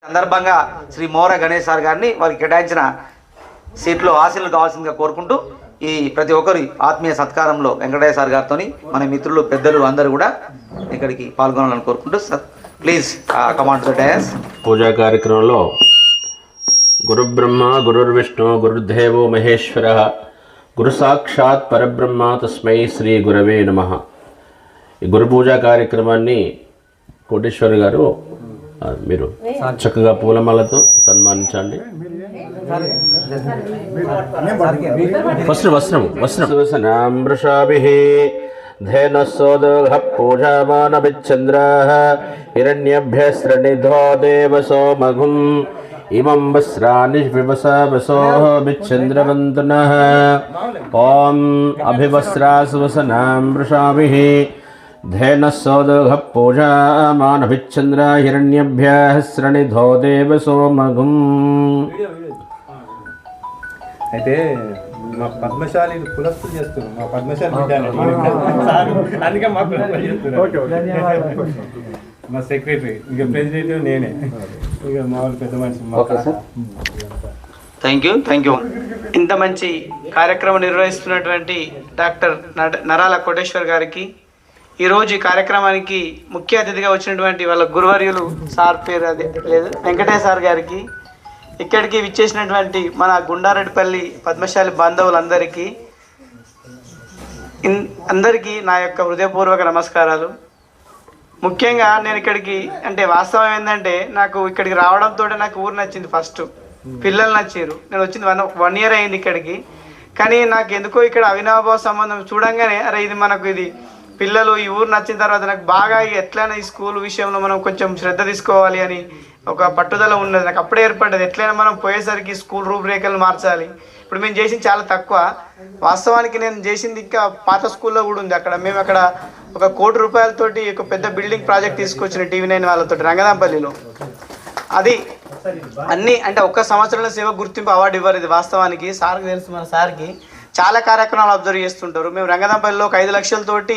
సందర్భంగా శ్రీ మోర గణేష్ సార్ గారిని వారికి కేటాయించిన సీట్లో ఆశీర్లు కావాల్సిందిగా కోరుకుంటూ ఈ ప్రతి ఒక్కరి ఆత్మీయ సత్కారంలో వెంకటయ్య సార్ గారితో మన మిత్రులు పెద్దలు అందరూ కూడా ఇక్కడికి పాల్గొనాలని కోరుకుంటూ sir please come on to the dais. పూజా కార్యక్రమంలో గురుబ్రహ్మ గురుర్విష్ణు గురుర్దేవో మహేశ్వర గురు సాక్షాత్ పరబ్రహ్మ తస్మై శ్రీ గురవే నమః. ఈ గురు పూజా కార్యక్రమాన్ని కోటేశ్వర్ గారు మీరు చక్కగా పూలమాలతో సన్మానించండి. వస్త్రవస్త్రవస్త్రవసనామృషాభిః ధేనస్సోదోఘ పూజామానభిశ్చంద్రాః హిరణ్యభ్యస్త్రనిధో దేవసో మఘుం ఇమం వస్త్రాని వివసావసోభిశ్చంద్రవంతునః. ఓం అభివస్త్రాసువసనామృషాభిః ధేనస్సోదోఘ పూజామానభిశ్చంద్ర హిరణ్యభ్యస్త్రనిధో దేవసో మఘుం. అయితే మా పద్మశాలి కులస్తులు చేస్తున్నారు, మా పద్మశాలి అందుకే మా చేస్తున్నారు. మా సెక్రటరీ ఇక ప్రెసిడెంట్ నేనే, ఇక మా వాళ్ళు పెద్ద మనిషి. Thank you. ఇంత మంచి కార్యక్రమం నిర్వహిస్తున్నటువంటి డాక్టర్ నరాల కోటేశ్వర్ గారికి, ఈరోజు ఈ కార్యక్రమానికి ముఖ్య అతిథిగా వచ్చినటువంటి వాళ్ళ గురువర్యులు సార్ పేరు అదే లేదు వెంకటయ్య సార్ గారికి, ఇక్కడికి విచ్చేసినటువంటి మన గుండారెడ్డిపల్లి పద్మశాలి బాంధవులందరికీ అందరికీ నా యొక్క హృదయపూర్వక నమస్కారాలు. ముఖ్యంగా నేను ఇక్కడికి అంటే వాస్తవం ఏంటంటే నాకు ఇక్కడికి రావడంతో నాకు ఊరు నచ్చింది. ఫస్ట్ పిల్లలు నచ్చారు. నేను వచ్చింది 1 year అయింది ఇక్కడికి. కానీ నాకు ఎందుకో ఇక్కడ అవినాభావ సంబంధం చూడంగానే అరే ఇది మనకు ఇది పిల్లలు ఈ ఊరు నచ్చిన తర్వాత నాకు బాగా ఎట్లయినా ఈ స్కూల్ విషయంలో మనం కొంచెం శ్రద్ధ తీసుకోవాలి అని ఒక పట్టుదల ఉన్నది నాకు అప్పుడే ఏర్పడ్డది. ఎట్లయినా మనం పోయేసరికి స్కూల్ రూపురేఖలు మార్చాలి. ఇప్పుడు మేము చేసింది చాలా తక్కువ. వాస్తవానికి నేను చేసింది ఇంకా పాత స్కూల్లో కూడా ఉంది. మేము అక్కడ ఒక 1 కోటి రూపాయలతోటి ఒక పెద్ద బిల్డింగ్ ప్రాజెక్ట్ తీసుకొచ్చిన TV9 వాళ్ళతో రంగదాంపల్లిలో. అది అన్నీ అంటే ఒక్క సంవత్సరంలో సేవ గుర్తింపు అవార్డు ఇవ్వరు. ఇది వాస్తవానికి సార్కి తెలుసు. మన సార్కి చాలా కార్యక్రమాలు అబ్జర్వ్ చేస్తుంటారు. మేము రంగదాంపల్లిలో ఒక 5 లక్షలతోటి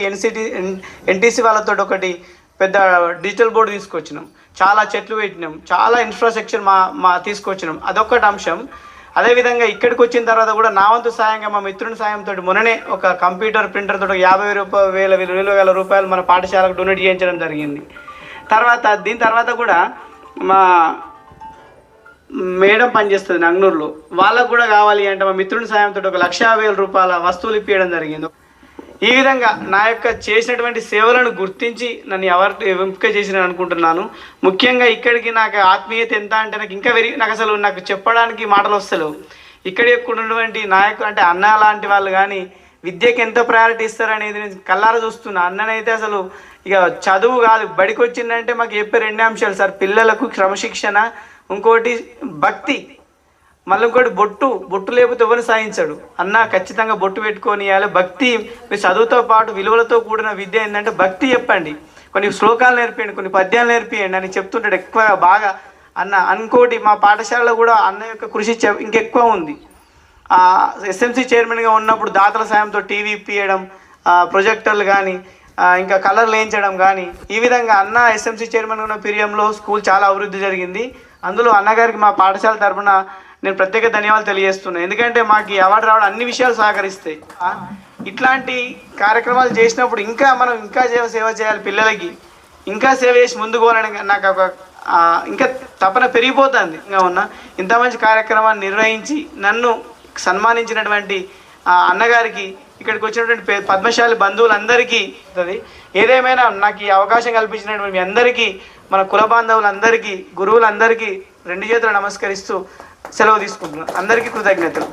NTC వాళ్ళతో ఒకటి పెద్ద డిజిటల్ బోర్డు తీసుకొచ్చినాం. చాలా చెట్లు పెట్టినాం. చాలా ఇన్ఫ్రాస్ట్రక్చర్ మా తీసుకొచ్చినాం. అదొక్కటి అంశం. అదేవిధంగా ఇక్కడికి వచ్చిన తర్వాత కూడా నా వంతు సాయంగా మా మిత్రుని సాయంతో మొన్ననే ఒక కంప్యూటర్ ప్రింటర్ తోటి 50,000 రూపాయలు మన పాఠశాలకు డొనేట్ చేయించడం జరిగింది. దీని తర్వాత కూడా మా మేడం పనిచేస్తుంది నంగనూరులో, వాళ్ళకు కూడా కావాలి అంటే మా మిత్రుని సాయంతో 1,50,000 రూపాయల వస్తువులు ఇప్పించడం జరిగింది. ఈ విధంగా నా యొక్క చేసినటువంటి సేవలను గుర్తించి నన్ను ఎంపిక చేసిన అనుకుంటున్నాను. ముఖ్యంగా ఇక్కడికి నాకు ఆత్మీయత ఎంత అంటే నాకు అసలు నాకు చెప్పడానికి మాటలు వస్తలేవు. ఇక్కడ ఉన్నటువంటి నాయకులు అంటే అన్న లాంటి వాళ్ళు కానీ విద్యకి ఎంత ప్రయారిటీ ఇస్తారనేది నేను కళ్ళారా చూస్తున్నా. అన్ననైతే అసలు ఇక చదువు కాదు, బడికి వచ్చిందంటే మాకు చెప్పే 2 అంశాలు సార్, పిల్లలకు క్రమశిక్షణ, ఇంకోటి భక్తి, మళ్ళీ ఇంకోటి బొట్టు లేకపోతే ఎవరిని సాధించాడు. అన్న ఖచ్చితంగా బొట్టు పెట్టుకొని ఇవ్వాలి. భక్తి మీ చదువుతో పాటు విలువలతో కూడిన విద్య ఏంటంటే భక్తి చెప్పండి, కొన్ని శ్లోకాలు నేర్పియండి, కొన్ని పద్యాలు నేర్పియండి అని చెప్తుంటాడు ఎక్కువ బాగా అన్న. ఇంకోటి మా పాఠశాలలో కూడా అన్న యొక్క కృషి ఇంకెక్కువ ఉంది. SMC చైర్మన్గా ఉన్నప్పుడు దాతల సాయంతో టీవీ ఇప్పియడం, ప్రొజెక్టర్లు కానీ ఇంకా కలర్లు వేయించడం కానీ, ఈ విధంగా అన్న SMC చైర్మన్ ఉన్న పీరియంలో స్కూల్ చాలా అభివృద్ధి జరిగింది. అందులో అన్నగారికి మా పాఠశాల తరఫున నేను ప్రత్యేక ధన్యవాదాలు తెలియజేస్తున్నాను. ఎందుకంటే మాకు ఈ అవార్డు రావడం అన్ని విషయాలు సహకరిస్తాయి. ఇట్లాంటి కార్యక్రమాలు చేసినప్పుడు మనం ఇంకా సేవ చేయాలి, పిల్లలకి ఇంకా సేవ చేసి ముందుకు పోవాలని నాకు ఒక ఇంకా తపన పెరిగిపోతుంది. ఇంకా ఇంత మంచి కార్యక్రమాన్ని నిర్వహించి నన్ను సన్మానించినటువంటి అన్నగారికి, ఇక్కడికి వచ్చినటువంటి పద్మశాలి బంధువులందరికీ, ఏదేమైనా నాకు ఈ అవకాశం కల్పించినటువంటి మీ అందరికీ, మన కుల బాంధవులందరికీ, గురువులందరికీ 2 చేతులు నమస్కరిస్తూ సెలవు తీసుకుంటున్నాను. అందరికీ కృతజ్ఞతలు.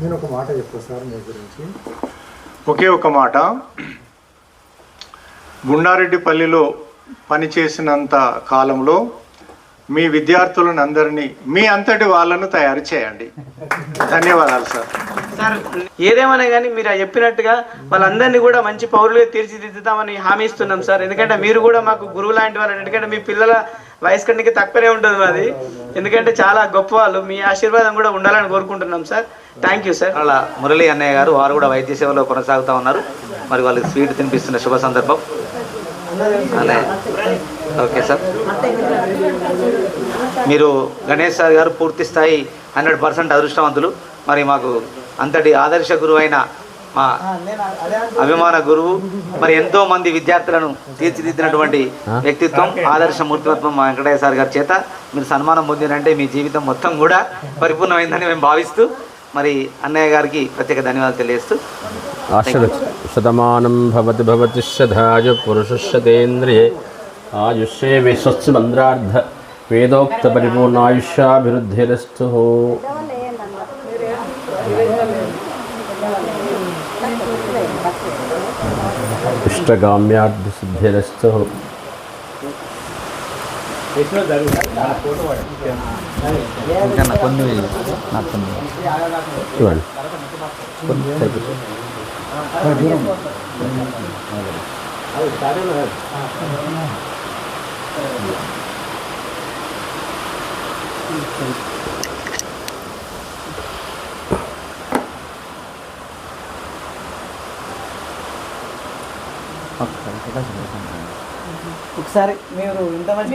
నేను ఒక మాట చెప్తాను సార్ మీ గురించి. ఒకే ఒక మాట. గుండారెడ్డిపల్లిలో పనిచేసినంత కాలంలో మీ విద్యార్థులను అందరినీ మీ అంతటి వాళ్ళను తయారు చేయండి. ధన్యవాదాలు సార్. సార్ ఏదేమైనా కానీ మీరు చెప్పినట్టుగా వాళ్ళందరినీ కూడా మంచి పౌరులుగా తీర్చిదిద్దుతామని హామీ ఇస్తున్నాం సార్. ఎందుకంటే మీరు కూడా మాకు గురువు లాంటి వాళ్ళు. ఎందుకంటే మీ పిల్లల వయసు కంటే తక్కువనే ఉంటుంది మాది. ఎందుకంటే చాలా గొప్ప వాళ్ళు. మీ ఆశీర్వాదం కూడా ఉండాలని కోరుకుంటున్నాం సార్. Thank you sir. అలా మురళి అన్నయ్య గారు వారు కూడా వైద్య సేవలో కొనసాగుతూ ఉన్నారు. మరి వాళ్ళకి స్వీట్ తినిపిస్తున్న శుభ సందర్భం. అలా ఓకే సార్. మీరు గణేష్ సార్ గారు పూర్తి స్థాయి 100% అదృష్టవంతులు. మరి మాకు అంతటి ఆదర్శ గురువు అయిన మా అభిమాన గురువు, మరి ఎంతో మంది విద్యార్థులను తీర్చిదిద్దినటువంటి వ్యక్తిత్వం, ఆదర్శ మూర్తిమత్వం మా వెంకటయ్య సార్ గారి చేత మీరు సన్మానం పొందినంటే మీ జీవితం మొత్తం కూడా పరిపూర్ణమైందని మేము భావిస్తూ మరి అన్నయ్య గారికి ప్రత్యేక ధన్యవాదాలు తెలియజేస్తూ శతమానం భవతి భవతి శతాయు పురుషశతేంద్రియే ఆయుష్యే స్వస్తిమంద్రార్థ వేదోక్త పరిపూర్ణాయుష్యాభివృద్ధిరస్తు. ఇష్టగామ్యార్థసిద్ధిరస్తు. ఇవ్వండి. ఒకసారి మీరు ఇంత మంచి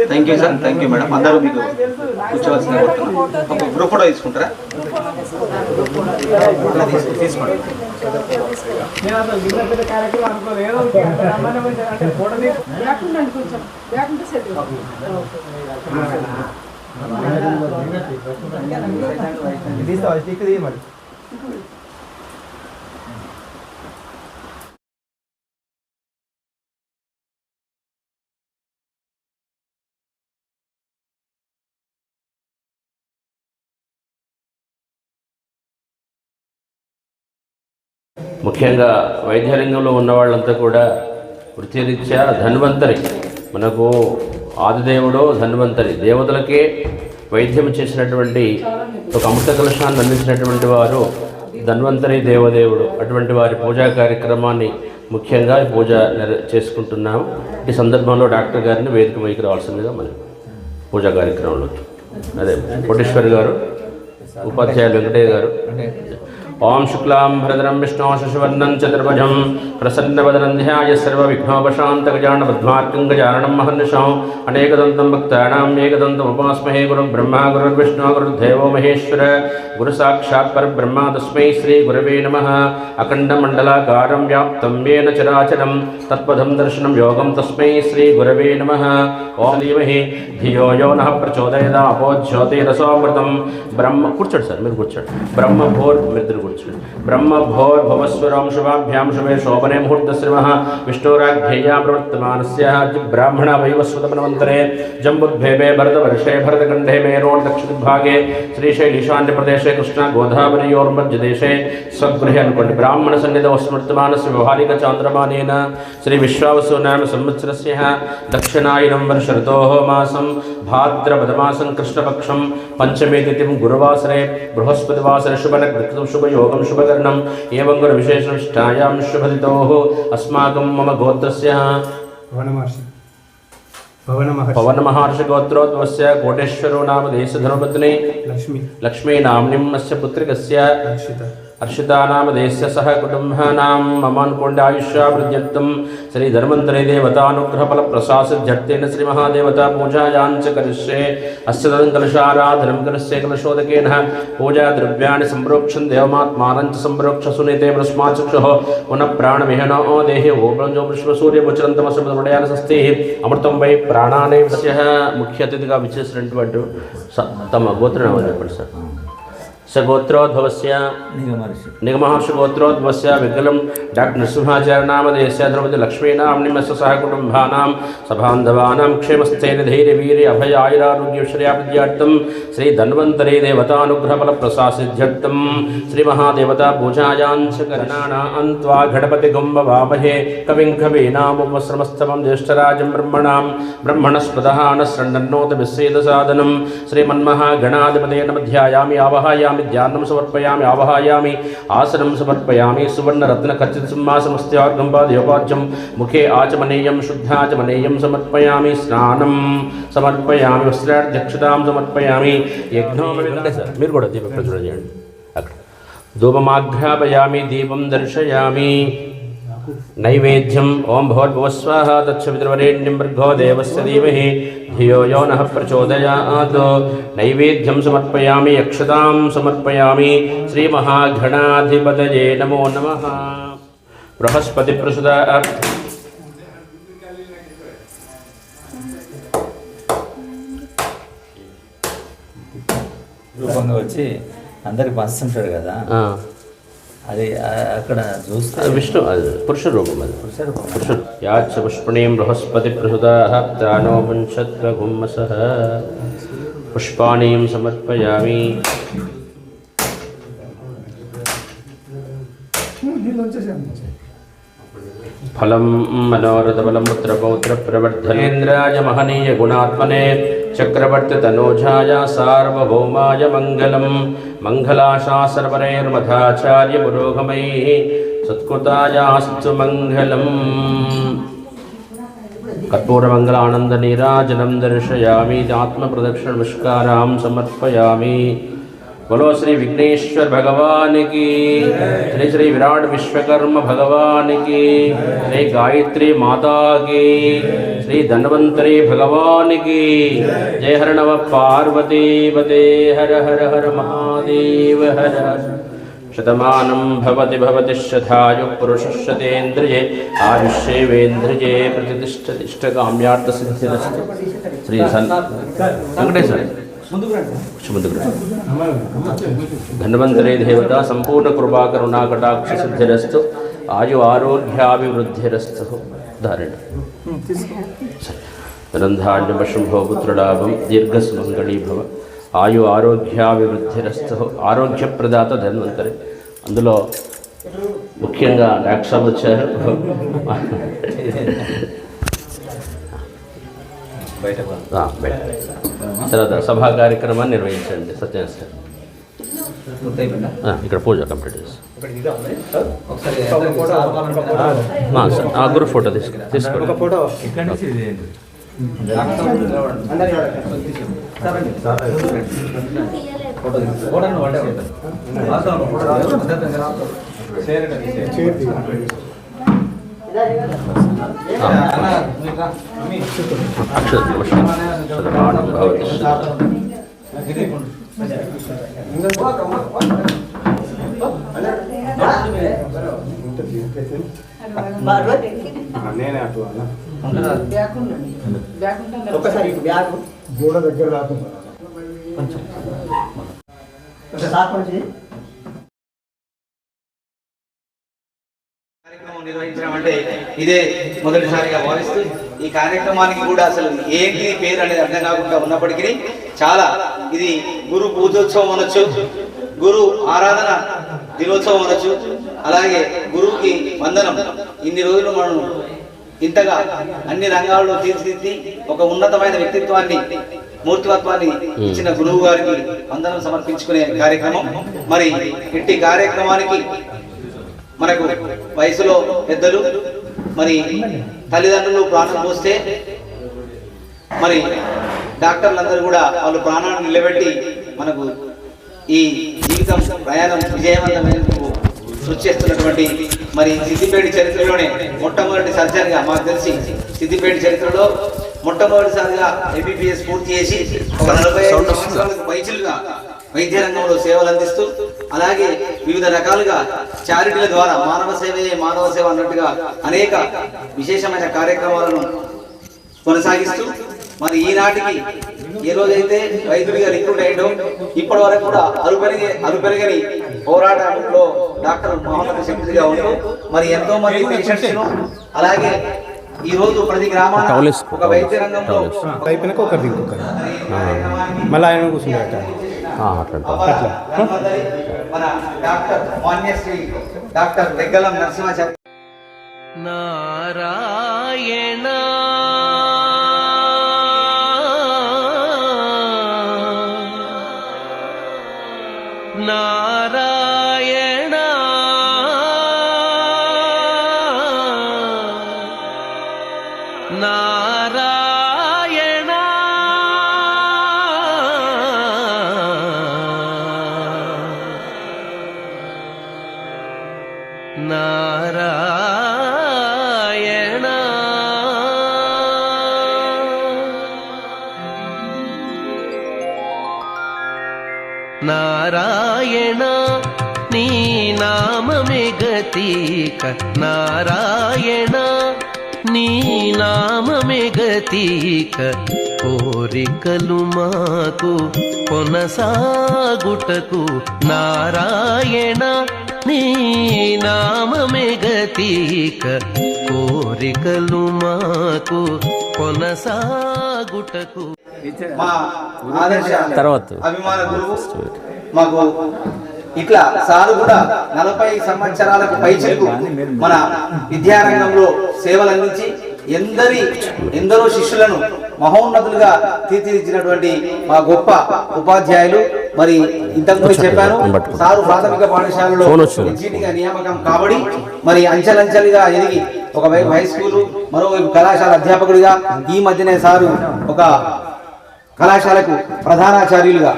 thank you sir. Thank you madam. అందరూ మీకు కూర్చోవలసిన ఒక గ్రూప్ ఫోటో తీసుకుంటారా? తీసుకోండి. నేను అసలు ఇంత పెద్ద కార్యక్రమం అనుకోలేదు. అంటే ఫోటో మరి ముఖ్యంగా వైద్యరంగంలో ఉన్న వాళ్ళంతా కూడా వృత్తిరీత్యా ధన్వంతరి, మనకు ఆదిదేవుడు ధన్వంతరి, దేవతలకే వైద్యం చేసినటువంటి ఒక అమృత కలశాన్ని అందించినటువంటి వారు ధన్వంతరి దేవదేవుడు. అటువంటి వారి పూజా కార్యక్రమాన్ని ముఖ్యంగా పూజ చేసుకుంటున్నాము. ఈ సందర్భంలో డాక్టర్ గారిని వేదిక పైకి రావాల్సిందిగా మనం పూజా కార్యక్రమంలో అదే కోటేశ్వరి గారు, ఉపాధ్యాయులు వెంకటయ్య గారు. ఓం శుక్లాం భరధరం విష్ణు శశివర్ణం చతుర్భుజం ప్రసన్నవదనం ధ్యాయ సర్వవిఘ్నోపశాంతగజాన పద్మార్కం గజాననం మహర్నిశం అనేకదంతం భక్తానాం ఏకదంతం ఉపాస్మహే గురుం బ్రహ్మ గురుర్విష్ణు గురుర్దేవో మహేశ్వర గురు సాక్షాత్ పరబ్రహ్మ తస్మై శ్రీ గురవే నమః. అఖండమండలాకారం వ్యాప్తం ఏన చరాచరం తత్పదం దర్శనం యోగం తస్మై శ్రీ గురవే నమః. ఓం ధీమహి ధియో యో నః ప్రచోదయాత్ అపో జ్యోతిరసోమృతం. బ్రహ్మ కూర్చోండి సార్, మీరు కూర్చోండి. బ్రహ్మభోర్ మిత్రులు కూర్చోండి. బ్రహ్మభోర్ భవస్వరం శుభాభ్యాం శుభే శోభనే ముహూర్తశ్రమః విష్ణోరాధ్యేయా ప్రవర్తమానస్య బ్రాహ్మణ వైవస్వతమన్వంతరే జంబుద్భేమే భరతవర్షే భరతఖండే మేరోన్ దక్షిణభాగే శ్రీశైలీశాన్య ప్రదేశే కృష్ణ గోదావరియోర్మధ్యదేశే స్వగృహే అనుకోండి. బ్రాహ్మణ సన్నిధౌ స్మృతమానస్య వ్యవహారిక చాంద్రమానేన శ్రీ విశ్వావసు నామ సంవత్సరస్య దక్షిణాయనం వర్ష ఋతోః మాసం భాద్రపదమాసం కృష్ణపక్షం పంచమే తిథిం గురువాసరే బృహస్పతివాసరే శుభనగ్రహం శుభయోగం శుభకర్ణం ఏవం గురు విశేషనిష్టాయాం శుభతిథోః అస్మాకం మమ గోత్రస్య పవన మహర్షి గోత్రోద్భవస్య కోటేశ్వరో నామ దేశధర్మపత్ని లక్ష్మీ నామ్నిం అస్య పుత్రికస్య హర్షితా నామ దేశస్య సహ కుటుంబానాం మమ అనుకోండి ఆయుష్యాభివృద్ధ్యర్థం శ్రీ ధన్వంతరి దేవతానుగ్రహ ఫల ప్రసాసిద్ధ్యర్థేన శ్రీ మహాదేవతా పూజాయాంచ కరిష్యే అస్య తదం కలశారాధనం కరిష్యే కలశోదకేన పూజా ద్రవ్యాన్ని సంప్రోక్షం దేవమాత్మానం చ సంప్రోక్ష సునీతే ప్రస్మాచక్షుః పునః ప్రాణమిహనో దేహే ఓబ్రంజో విశ్వసూర్యముచరంతమసమృడయాన స్వస్తి అమృతం వై ప్రాణానే. ముఖ్య అతిథిగా విచ్చేసినటువంటి తమ గోత్రనామం చెప్పండి సార్. సగోత్రోద్భవస్య నిగమహర్షి గోత్రోద్భవస్య వికలం డాక్టర్ నరసింహాచార్య నామధేయస్య ద్రౌపది లక్ష్మీనామ్నిమస్య సహ కుటుంబానాం సబాంధవానాం క్షేమస్థైర్య ధైర్య వీర్య అభయ ఆయురారోగ్యశ్రేయాభిద్యార్థం శ్రీ ధన్వంతరి దేవతానుగ్రహ ఫల ప్రసాసిద్ధ్యర్థం శ్రీ మహాదేవతా పూజాయాంచ కరణానాం త్వా గణపతి గుంభవామహే కవిం కవీనాముపస్రమస్తమం జ్యేష్ఠరాజం బ్రహ్మణస్పదః నశ్రన్నోత విశ్వేద సాధనం శ్రీమన్మహాగణాధిపతే నమః ధ్యాయామి ఆవాహయామి ధ్యానం సమర్పయామి ఆవాహయామి ఆసనం సమర్పయామి సువర్ణరత్నఖచ్చితసింహాసనమస్త్యార్గం పాదయోపాద్యం ముఖే ఆచమనేయం శుద్ధాచమనేయం సమర్పయామి స్నానం సమర్పయామి వస్త్రాధ్యక్షతాం సమర్పయామి యజ్ఞోపవిత. మీరు కూడా దీప ప్రజ్వలన చేయండి. అక్కడ धूपमाघ्रापयामि दीपं दर्शयामि नैवेद्यम् ओं भवद्भुवस्वाहा तत्सवितुर्वरेण्यं भर्गो देवस्य धीमहि धियो यो नः प्रचोदयात् नैवेद्यं समर्पयामि अक्षतां समर्पयामि श्रीमहागणाधिपतये नमो नमः बृहस्पतिप्रसुता రూపంగా వచ్చి అందరికి పంచుతుంటాడు కదా అది అక్కడ చూస్తే విష్ణు పురుష రూపం అది పురుష యాచ పుష్పణీం బృహస్పతి ప్రసుదాః తానో పంచత్వగుమ్మసః పుష్పాణీం సమర్పయామి ఫలం మనోరథబలం పుత్రపౌత్ర ప్రవర్ధనేంద్రాయ మహనీయ గుణాత్మనే చక్రవర్తి తనూజాయ సార్వభౌమాయ మంగళం మంగళాశాసనపరైర్మధాచార్య పురోగమైః సత్కృతాయాస్తు మంగళం कर्पूरमंगलानंदनीराजनं दर्शयामि आत्मप्रदक्षिण नमस्कारां समर्पयामि बोलो श्री विघ्नेश्वर भगवान की श्री श्री विराट विश्वकर्म भगवान की श्री गायत्री माता की श्री धन्वंतरी भगवान की जय हर नव पार्वती पते हर हर हर महादेव हर शतमानं भवति भवति शतायुः पुरुषशतेन्द्रिये आयुष्येवेन्द्रिये प्रतिष्ठतिष्ठकाम्यार्थसिद्धिरस्तु श्री वेंकटेश्वर धन्वंतरे देवता संपूर्ण कृपा करुणा कटाक्ष सिद्धिरस्तु आयु आरोग्याभिवृद्धिरस्तु धारण रंधान्यशुभो पुत्रलाभं दीर्घसुमंगली भव ఆయు ఆరోగ్యాభివృద్ధిరస్తు ఆరోగ్యప్రదాత ధన్వంతరి అందులో ముఖ్యంగా డాక్టర్ వచ్చారు బయట తర్వాత సభా కార్యక్రమాన్ని నిర్వహించండి సత్యనారాయణ సార్ ఇక్కడ పూజ కంప్లీట్ చేసి గురు ఫోటో తీసుకోండి నేనే అటు ఒకసారి బ్యాగ్ గోడ దగ్గర రాకుండా కొంచెం కార్యక్రమం నిర్వహించడం అంటే ఇదే మొదటిసారిగా భావిస్తూ ఈ కార్యక్రమానికి కూడా అసలు ఏంటి పేరు అనేది అర్థం కాకుండా ఉన్నప్పటికీ చాలా ఇది గురు పూజోత్సవం అనొచ్చు, గురు ఆరాధన దినోత్సవం అనొచ్చు, అలాగే గురువుకి వందనం. ఇన్ని రోజులు మనం ఇంతగా అన్ని రంగాల్లో తీర్చిదిద్ది ఒక ఉన్నతమైన వ్యక్తిత్వాన్ని మూర్తిమత్వాన్ని ఇచ్చిన గురువు గారికి వందనం సమర్పించుకునే కార్యక్రమం. మరి ఇట్టి కార్యక్రమానికి మనకు వయసులో పెద్దలు మరి తల్లిదండ్రులు ప్రాణం పోస్తే మరి డాక్టర్లందరూ కూడా వాళ్ళు ప్రాణాన్ని నిలబెట్టి మనకు ఈ జీవితం ప్రయాణం విజయవంతమైనందుకు కృషి చేస్తున్నటువంటి మరి సిద్దిపేట చరిత్రలోనే మొట్టమొదటి సర్జన్గా మాకు తెలిసి సిద్దిపేట చరిత్రలో మొట్టమొదటిసారిగా ఎంబీబీఎస్ పూర్తి చేసి ఒక 45 సంవత్సరాలకు పైచిలుగా వైద్య రంగంలో సేవలు అందిస్తూ అలాగే వివిధ రకాలుగా చారిటీల ద్వారా మానవ సేవయే మానవ సేవ అన్నట్టుగా అనేక విశేషమైన కార్యక్రమాలను కొనసాగిస్తూ మరి ఈనాటికి ఏ రోజైతే వైద్యుడిగా రిక్రూట్ అయ్యడం ఇప్పటి వరకు కూడా అలుపెరగని పోరాటంలో డాక్టర్ మహమ్మద్ శంకర్గా ఉంటూ మరి ఎంతో మంది పేషెంట్స్ అలాగే ఈ రోజు ప్రతి గ్రామాల్లో ఒక వైద్య రంగంలో అయిపోయినాక ఒకరిది ఇంకొకరు మళ్ళీ ఆయన కూర్చుంటారు మన డాక్టర్ మాన్యశ్రీ డాక్టర్ రెగ్గలం నరసింహాచారి నారాయణ నారాయణ నారాయణ నారాయణ నారాయణ నీ నామమే గతీక నారాయణ నీ నామమే గతీక కోరికలు మాకు కొనసాగుటకు నారాయణ నీ నామమే గతీక కోరికలు మాకు కొనసాగుటకు మా ఆదర్శ తర్వాత అభిమాన గురువు మాకు ఇట్లా సారు కూడా 40 సంవత్సరాలకు పైచిలకు మన విద్యారంగంలో సేవలు అందించి ఎందరో శిష్యులను మహోన్నతులుగా తీర్చిదిద్దినటువంటి మా గొప్ప ఉపాధ్యాయులు. మరి ఇంతకుముందు చెప్పాను, సారు ప్రాథమిక పాఠశాలలో ఎగ్జిట్గా నియామకం కాబడి మరి అంచెలంచెలుగా ఎదిగి ఒకవైపు హై స్కూలు, మరోవైపు కళాశాల అధ్యాపకుడిగా, ఈ మధ్యనే సారు ఒక కళాశాలకు ప్రధానాచార్యులుగా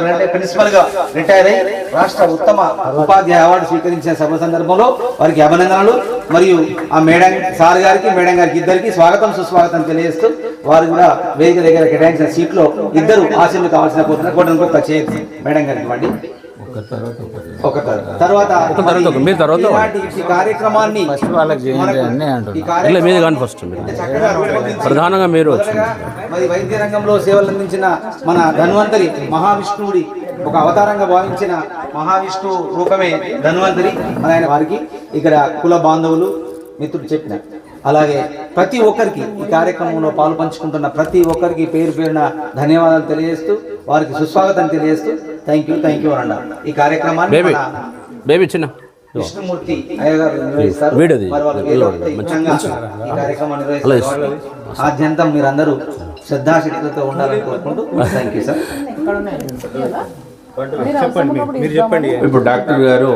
అంటే ప్రిన్సిపల్ గా రిటైర్ అయి రాష్ట్ర ఉత్తమ ఉపాధ్యాయ అవార్డు స్వీకరించిన సభ సందర్భంలో వారికి అభినందనలు. మరియు ఆ మేడం సార్ గారికి మేడం గారికి ఇద్దరికి స్వాగతం సుస్వాగతం తెలియజేస్తూ వారు కూడా వేదిక దగ్గర కేటాయించిన సీట్లో ఇద్దరు ఆశీర్లు కావాల్సిన కోరిక చేయొచ్చు మేడం గారికి ఇవ్వండి. తర్వాత ఈ కార్యక్రమాన్ని ప్రధానంగా మీరు మరి వైద్య రంగంలో సేవలు అందించిన మన ధన్వంతరి మహావిష్ణువుడి ఒక అవతారంగా భావించిన మహావిష్ణు రూపమే ధన్వంతరి మన ఆయన వారికి ఇక్కడ కుల బాంధవులు మిత్రుడు చెప్పిన అలాగే ప్రతి ఒక్కరికి ఈ కార్యక్రమంలో పాలు పంచుకుంటున్న ప్రతి ఒక్కరికి పేరు పేరున ధన్యవాదాలు తెలియజేస్తూ వారికి సుస్వాగతం తెలియజేస్తూ థ్యాంక్ యూ అన్నారు. ఈ కార్యక్రమాన్ని విష్ణుమూర్తి అయ్యగారు నిర్వహిస్తారు. ఈ కార్యక్రమాన్ని నిర్వహిస్తారు. ఆద్యంతం మీరందరూ శ్రద్ధాశక్తులతో ఉండాలని కోరుకుంటూ థ్యాంక్ యూ సార్. చెప్పండి. ఇప్పుడు డాక్టర్ గారు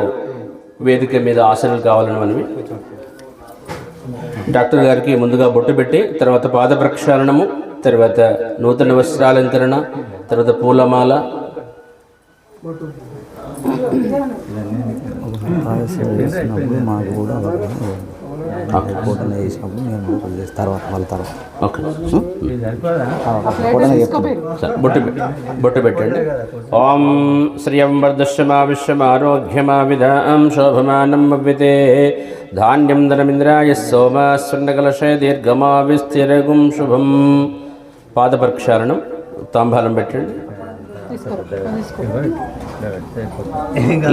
వేదిక మీద ఆసనాలు కావాలని మనవి. డాక్టర్ గారికి ముందుగా బొట్టు పెట్టి తర్వాత పాద ప్రక్షాళనము, తర్వాత నూతన వస్త్రాలంకరణ, తర్వాత పూలమాల, బొట్టు పెట్టండి. ఓం శ్రియం వర్ధశ్యమా విశ్వమారోగ్యమా విధాం శోభమానం భవ్యతే ధాన్యం ధనమింద్రాయ సోమ స్వర్ణకలశయ దీర్ఘమా విస్థిరగుం శుభం. పాద ప్రక్షాళనం, తాంబాలం పెట్టండి.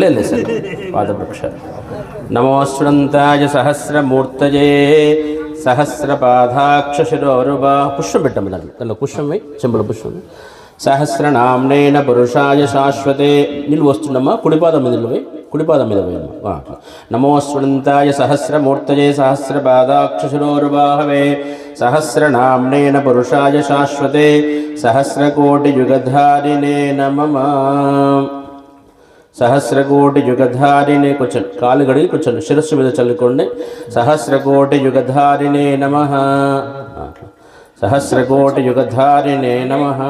లేదు సార్, పాద ప్రక్షాళన. నమోస్ఫురంతాయ సహస్రమూర్తయే సహస్రపాదాక్షశిరోరువా. పుష్పం పెట్టండి దాంట్లో పుష్పం వై చెంబుల పుష్పం. సహస్రనామ్నేన పురుషాయ శాశ్వతే. నిలువ వస్తుండమ్మా, కుడిపాదం మీద నిలువై, కుడిపాదం మీద పోయిందమ్మా. నమోస్ఫురంతాయ సహస్రమూర్తయే సహస్రపాదాక్షశిరోరువాహవే సహస్రనామ్నేన పురుషాయ శాశ్వతే సహస్రకోటియుగధారిణే నమః. సహస్రకోటియుగధారిణే కూర్చోండి, కాలు గడిగి కూర్చోండి, శిరస్సు మీద చల్లుకోండి. సహస్రకోటియుగధారిణే నమః. సహస్రకోటియుగధారిణే నమః.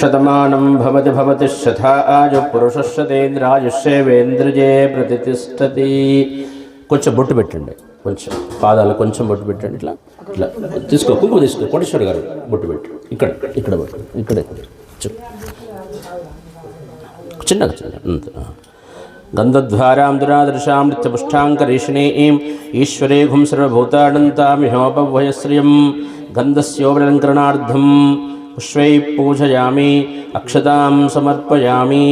శతమానం భవతి భవతి శతాయు పురుషశతేంద్రాయుష్యేవేంద్రియే ప్రతిష్టతి. కొంచెం బొట్టు పెట్టండి, కొంచెం పాదాలు కొంచెం బొట్టు పెట్టండి. ఇట్లా ఇట్లా తీసుకో, కుంకుమ తీసుకో. కోటేశ్వర గారు బొట్టు పెట్టు, ఇక్కడ బొట్టు, ఇక్కడే చిన్నగా గంధద్వారాం దురాదృశాం నిత్యపుష్టాంకరీషిణీం ఈశ్వరేఘుం సర్వభూతానంతామిహోపవయశ్రియం గంధస్యోపలంకరణార్థం పుష్పై పూజయామి అక్షతాం సమర్పయామి.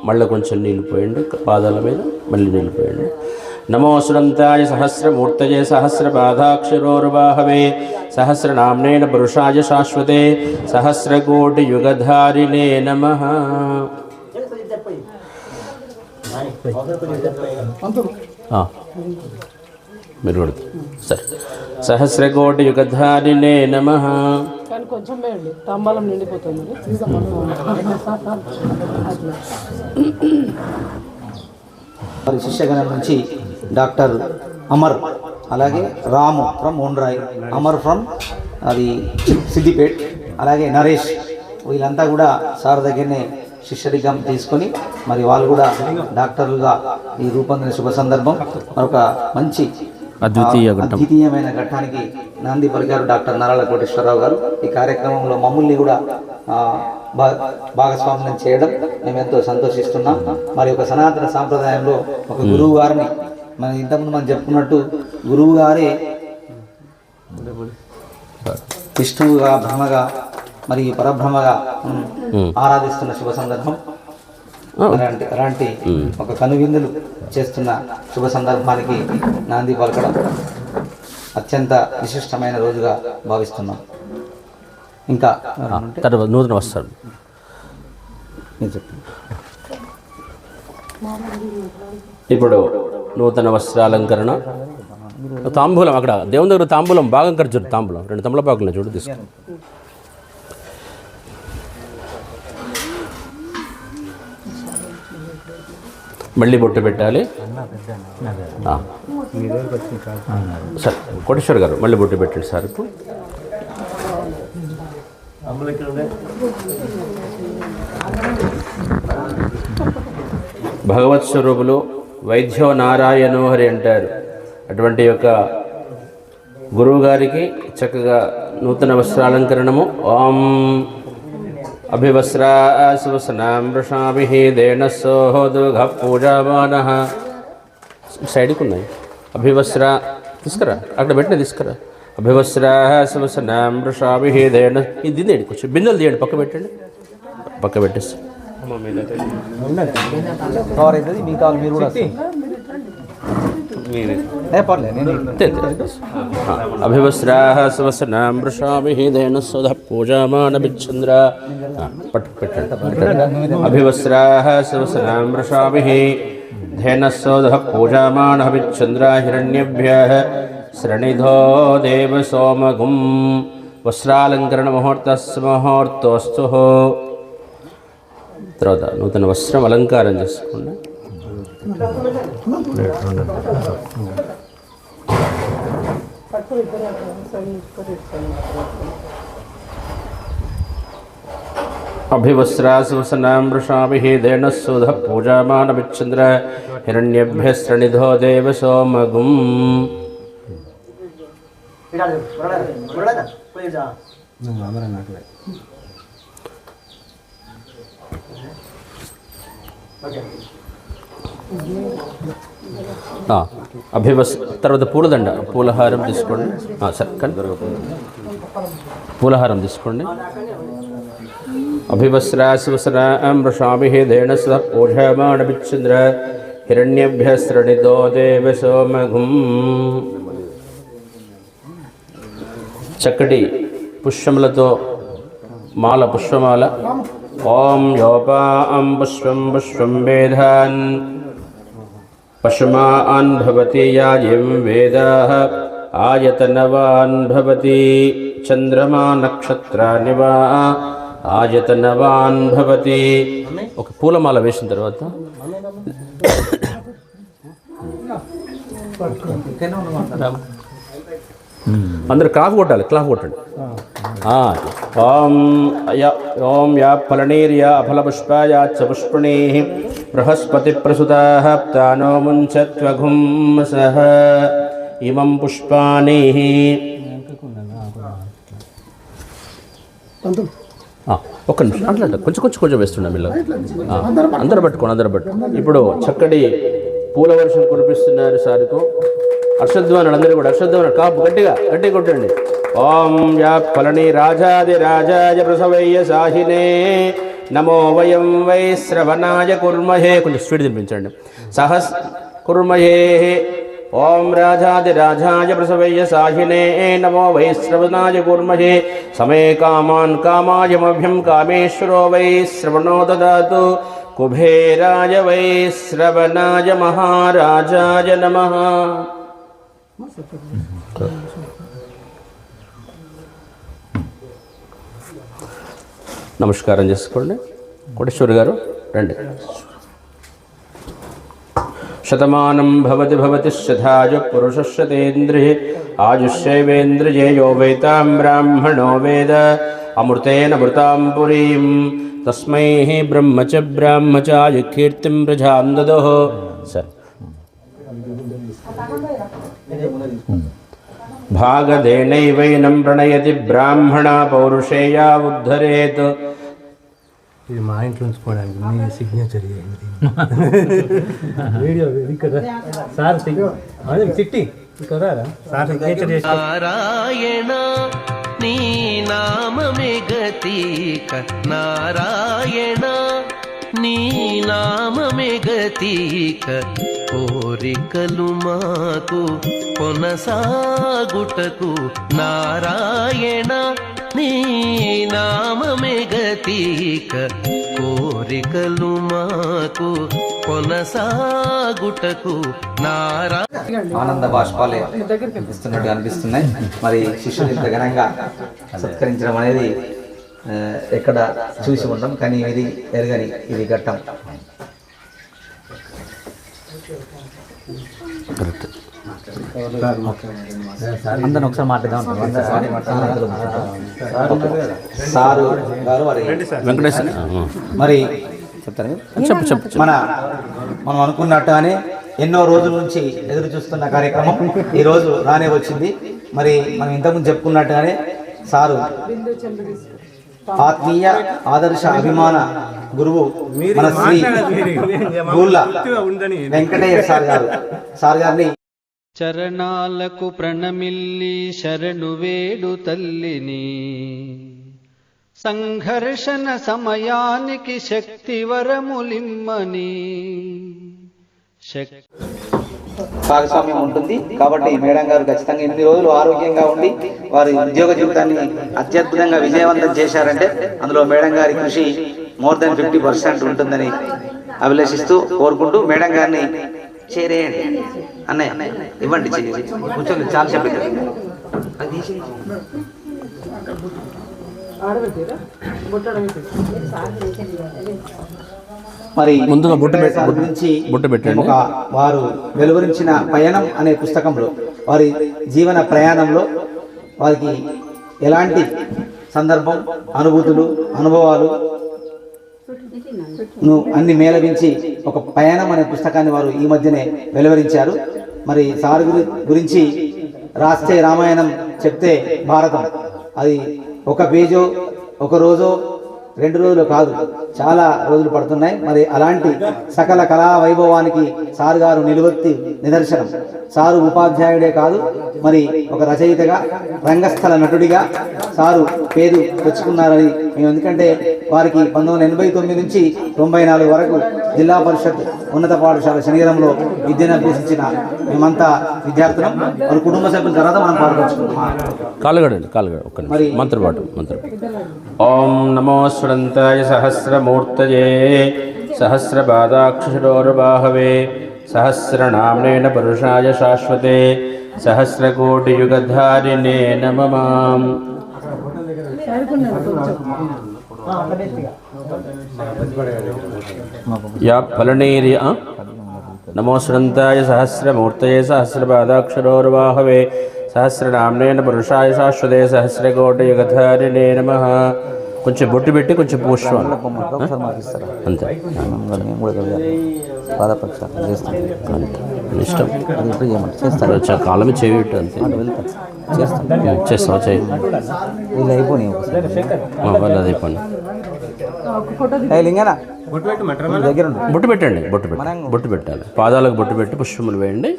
మళ్ళీ కొంచెం నీళ్ళు పోయండి పాదాల మీద, మళ్ళీ నీళ్ళు పోయండి. నమోసురంతాయ సహస్రమూర్తయే సహస్రపాదాక్షరోర్వాహవే సహస్రనామ్నేన పురుషాయ శాశ్వతే సహస్రకోటియుగధారిణే నమః. మీరు కూడా సరే. సహస్రకోటియుగధారిణే నమః. కొంచెం వేయండి, తాంబాలం నిండిపోతుంది. మరి శిష్యగణం నుంచి డాక్టర్ అమర్, అలాగే రాము ఫ్రమ్ ఓన్రాయ్, అమర్ ఫ్రమ్ అది సిద్దిపేట్, అలాగే నరేష్ వీళ్ళంతా కూడా సార్ దగ్గరనే శిష్యరికం తీసుకొని మరి వాళ్ళు కూడా డాక్టర్లుగా ఈ రూపొందిన శుభ సందర్భం మరొక మంచి అద్వితీయమైన ఘట్టానికి నాంది పలికారు డాక్టర్ నారాయణ కోటేశ్వరరావు గారు. ఈ కార్యక్రమంలో మమ్మల్ని కూడా భాగస్వామ్యం చేయడం మేమెంతో సంతోషిస్తున్నాం. మరి ఒక సనాతన సాంప్రదాయంలో ఒక గురువు గారిని మనం ఇంతకుముందు మనం చెప్పుకున్నట్టు గురువు గారే విష్ణువుగా బ్రహ్మగా మరి పరబ్రహ్మగా ఆరాధిస్తున్న శుభ సందర్భం. అలాంటి ఒక కనువిందులు చేస్తున్న శుభ సందర్భానికి నాంది పలకడం అత్యంత విశిష్టమైన రోజుగా భావిస్తున్నాం. ఇంకా తర్వాత నూతన వస్త్రం ఇప్పుడు నూతన వస్త్రాలంకరణ తాంబూలం అక్కడ దేవుని దగ్గర తాంబూలం భాగం ఖర్చు తాంబూలం 2 తమలపాకులు చూడు తీసుకో. మళ్ళీ బొట్టు పెట్టాలి. సరే కోటేశ్వర్ గారు మళ్ళీ బొట్టు పెట్టండి సార్. ఇప్పుడు భగవత్ స్వరూపులు వైద్యో నారాయణో హరి అంటారు. అటువంటి యొక్క గురువు గారికి చక్కగా నూతన వస్త్రాలంకరణము. ఓం అభివస్రాశివసనాం వృషాభిః దేనస్సోహోదుఘ పూజామానః. సైడ్కి ఉన్నాయి. అభివస్రా తీసుకురా, అక్కడ పెట్టిన తీసుకురా. అభివస్రాశివసనాం వృషాభిః దేన ఇది దిండి కొంచెం బిందెలు తీయండి, పక్క పెట్టండి, పక్క పెట్టేసి కవర్ అవుతుంది. మీ కావాలి మీరు కూడా అభివస్రాః శివసనాం వృషాభిః దేనస్సోధ పూజామానభిచ్ఛంద్ర పెట్టండి. అభివస్రాః శివసనాం వృషాభిః ధేనస్సోధ పూజామానభిచ్ఛంద్ర హిరణ్యభ్యః శ్రణిధో దేవ సోమగుం. వస్త్రాలంకరణ ముహూర్తోస్తు. తర్వాత నూతన వస్త్రం అలంకారం చేసుకోండి. అభివస్రాశివసనాం వృషాభిః దేనస్సోధ పూజామానభిచ్ఛంద్ర హిరణ్యభ్యః శ్రణిధో దేవ సోమగుం. తర్వాత పూలదండ పూలహారం తీసుకోండి. సరే పూలహారం తీసుకోండి. అభివస్రాశివసనాం వృషాభిః దేనస్సోధ పూజామానభిచ్ఛంద్ర హిరణ్యభ్యః శ్రణిధో దేవ సోమగుం. చక్కటి పుష్పములతో మాల పుష్పమాల. ఓం యోపాం పుష్పం పుష్పం వేదాన్ పశుమాన్ భవతి యాయం వేదాః ఆయతనవాన్ భవతి చంద్రమా నక్షత్రాని వా ఆయతనవాన్ భవతి. ఒక పూలమాల వేసిన తర్వాత అందరు క్లాప్ కొట్టాలి, క్లాప్ కొట్టండి. ఓం యా ఫలనీర్యా అఫలపుష్పాయా చ పుష్పిణీః బృహస్పతి ప్రసుతాః తానో ముంచత్వఘుం సహ ఇమం పుష్పాణి. ఒక్క నిమిషం అట్లా కొంచెం వేస్తున్నాం ఇలా. అందరూ పట్టుకోండి. ఇప్పుడు చక్కటి పూల వర్షం కురిపిస్తున్నారు సార్కు. హర్షధ్వానాలు అందరూ కూడా హర్షధ్వానాలు కాపు గట్టిగా కొట్టండి. ఓం యా ఫలని రాజాది రాజాయ ప్రసవయ్య సాహినే నమో వయం వై శ్రవణాయ కుర్మహే. కొంచెం స్పీడ్ తినిపించండి. సహస్ కుర్మహే. ఓం రాజాది రాజాయ ప్రసవయ్య సాహినే నమో వై శ్రవణాయ కుర్మహే. సమే కామాన్ కామాయమభ్యం కామేశ్వరో వై శ్రవణో దదాతు. కుబేరాయ వై శ్రవణాయ మహారాజాయ నమః. నమస్కారం చేసుకోండి. కోటేశ్వర్ గారు రండి. శతమానం భవతి శతాయ పురుషశతేంద్రియే ఆయుష్యేవేంద్రియే యో వేతాం బ్రాహ్మణో వేద అమృతేన మృతాం పురీం తస్మై బ్రహ్మ చ బ్రాహ్మచాయ కీర్తిం ప్రజాం దదోః. సరే భాగదేనైవైనం ప్రణయతి బ్రాహ్మణ పౌరుషేయా ఉద్ధరేత్. ఇది మా ఇంట్లో ఉంచుకోవడానికి మీ సిగ్నేచర్ వీడియో ఇక్కడ సార్ చిట్టి ఇక్కడ సార్ సిగ్నేచర్ చేసి నారాయణ నీ నామమే గతీక నారాయణ నీ నామమే గతీక కోరికలు మాకు కొనసాగుటకు నారాయణ నీ నామమే గతీక కోరికలు మాకు కొనసాగుటకు ఆనంద బాష్పాలే ఇస్తున్నట్టు అనిపిస్తున్నాయి. మరి శిష్యులు ఇంత ఘనంగా సత్కరించడం అనేది ఎక్కడ చూసి ఉంటాం, కానీ ఇది ఎరగని ఇది ఘట్టం. అందరిని ఒకసారి మాట్లాడదాం. సారు గారు వెంకటేశ్వర మరి చెప్తారు. మనం అనుకున్నట్టుగానే ఎన్నో రోజుల నుంచి ఎదురు చూస్తున్న కార్యక్రమం ఈరోజు రానే వచ్చింది. మరి మనం ఇంతకుముందు చెప్పుకున్నట్టుగానే సారు ఆత్మీయ ఆదర్శ అభిమాన గురువు మన శ్రీ గూళ్ళ వెంకటయ్య సార్ గారిని చరణాలకు ప్రణమిల్లి శరణు వేడు తల్లిని సంఘర్షణ సమయానికి శక్తి వరములిమ్మని భాగస్వామ్యం ఉంటుంది. కాబట్టి మేడం గారు ఖచ్చితంగా ఎన్ని రోజులు ఆరోగ్యంగా ఉండి వారి ఉద్యోగ జీవితాన్ని అత్యద్భుతంగా విజయవంతం చేశారంటే అందులో మేడం గారి కృషి మోర్ దెన్ 50% ఉంటుందని అభిలషిస్తూ కోరుకుంటూ మేడం గారిని చేరేయండి. అన్నయ్య ఇవ్వండి, కూర్చోండి, చాలా చెప్పండి. మరి ముందుగా బొట్టు పెట్టండి. వారు వెలువరించిన పయనం అనే పుస్తకంలో వారి జీవన ప్రయాణంలో వారికి ఎలాంటి సందర్భం, అనుభూతులు, అనుభవాలు అన్ని మేళవించి ఒక పయనం అనే పుస్తకాన్ని వారు ఈ మధ్యనే వెలువరించారు. మరి సార్ గురించి రాస్తే రామాయణం, చెప్తే భారతం. అది ఒక పేజో, ఒక రోజో, 2 రోజులు కాదు, చాలా రోజులు పడుతున్నాయి. మరి అలాంటి సకల కళా వైభవానికి సార్ గారు నిలువెత్తి నిదర్శనం. సారు ఉపాధ్యాయుడే కాదు, మరి ఒక రచయితగా, రంగస్థల నటుడిగా సారు పేరు తెచ్చుకున్నారని మేము, ఎందుకంటే వారికి 1989 నుంచి 94 వరకు జిల్లా పరిషత్ ఉన్నత పాఠశాల శనిగరంలో విద్యను అభ్యసించిన మేమంతా విద్యార్థులం. వారి కుటుంబ సభ్యుల తర్వాత మనం పాల్గొంచుకుంటున్నాం. మరి మంత్రపాఠం. ఓం నమో స్వరంతాయ సహస్రమూర్తయే సహస్రపాదాక్షరోర్బాహవే సహస్రనామ్నేన పురుషాయ శాశ్వతే సహస్రకోటియుగధారిణే నమః. యా ఫలనీర్య నమో స్వరంతాయ సహస్రమూర్తయే సహస్రపాదాక్షరోర్బాహవే సహస్రనామ్నేన పురుషాయ శాశ్వతే సహస్రకోటియుగధారిణే నమః. కొంచెం బొట్టు పెట్టి కొంచెం పుష్పం అంతే. ఇష్టం కాలమే చేయట్టు అంతే. చేస్తాం చేయి అయిపోయి అయిపోయింది. బొట్టు పెట్టండి, బొట్టు పెట్టాలి. పాదాలకు బొట్టు పెట్టి పుష్పములు వేయండి.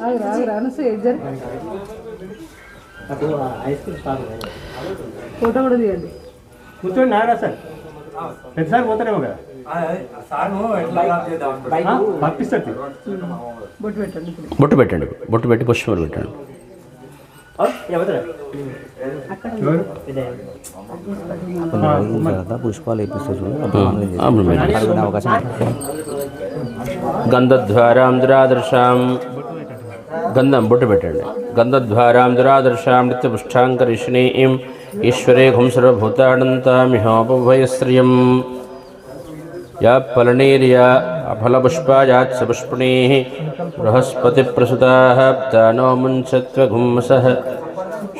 ఫోటో కూడా తీయండి. కూర్చోండి నారా సార్, పెద్దసారి పోతారేమో కదా, పంపిస్తుంది. బొట్టు పెట్టండి, బొట్టు పెట్టి పుష్పములు పెట్టండి. పుష్పాలు గంధద్వారాం దురాదర్శాం గంధం బొట్టు పెట్టండి. గంధద్వారాం దురాదర్శాం నిత్యపుష్టాంకరిష్ణీం ఈశ్వరే హుంసరభూతానంతామిహోపభయశ్రియం. యా ఫలనీర్యా అఫలపుష్పాయాత్ సపుష్పణీః బృహస్పతిప్రసుతాః ప్తానో ముంచత్వగుంసః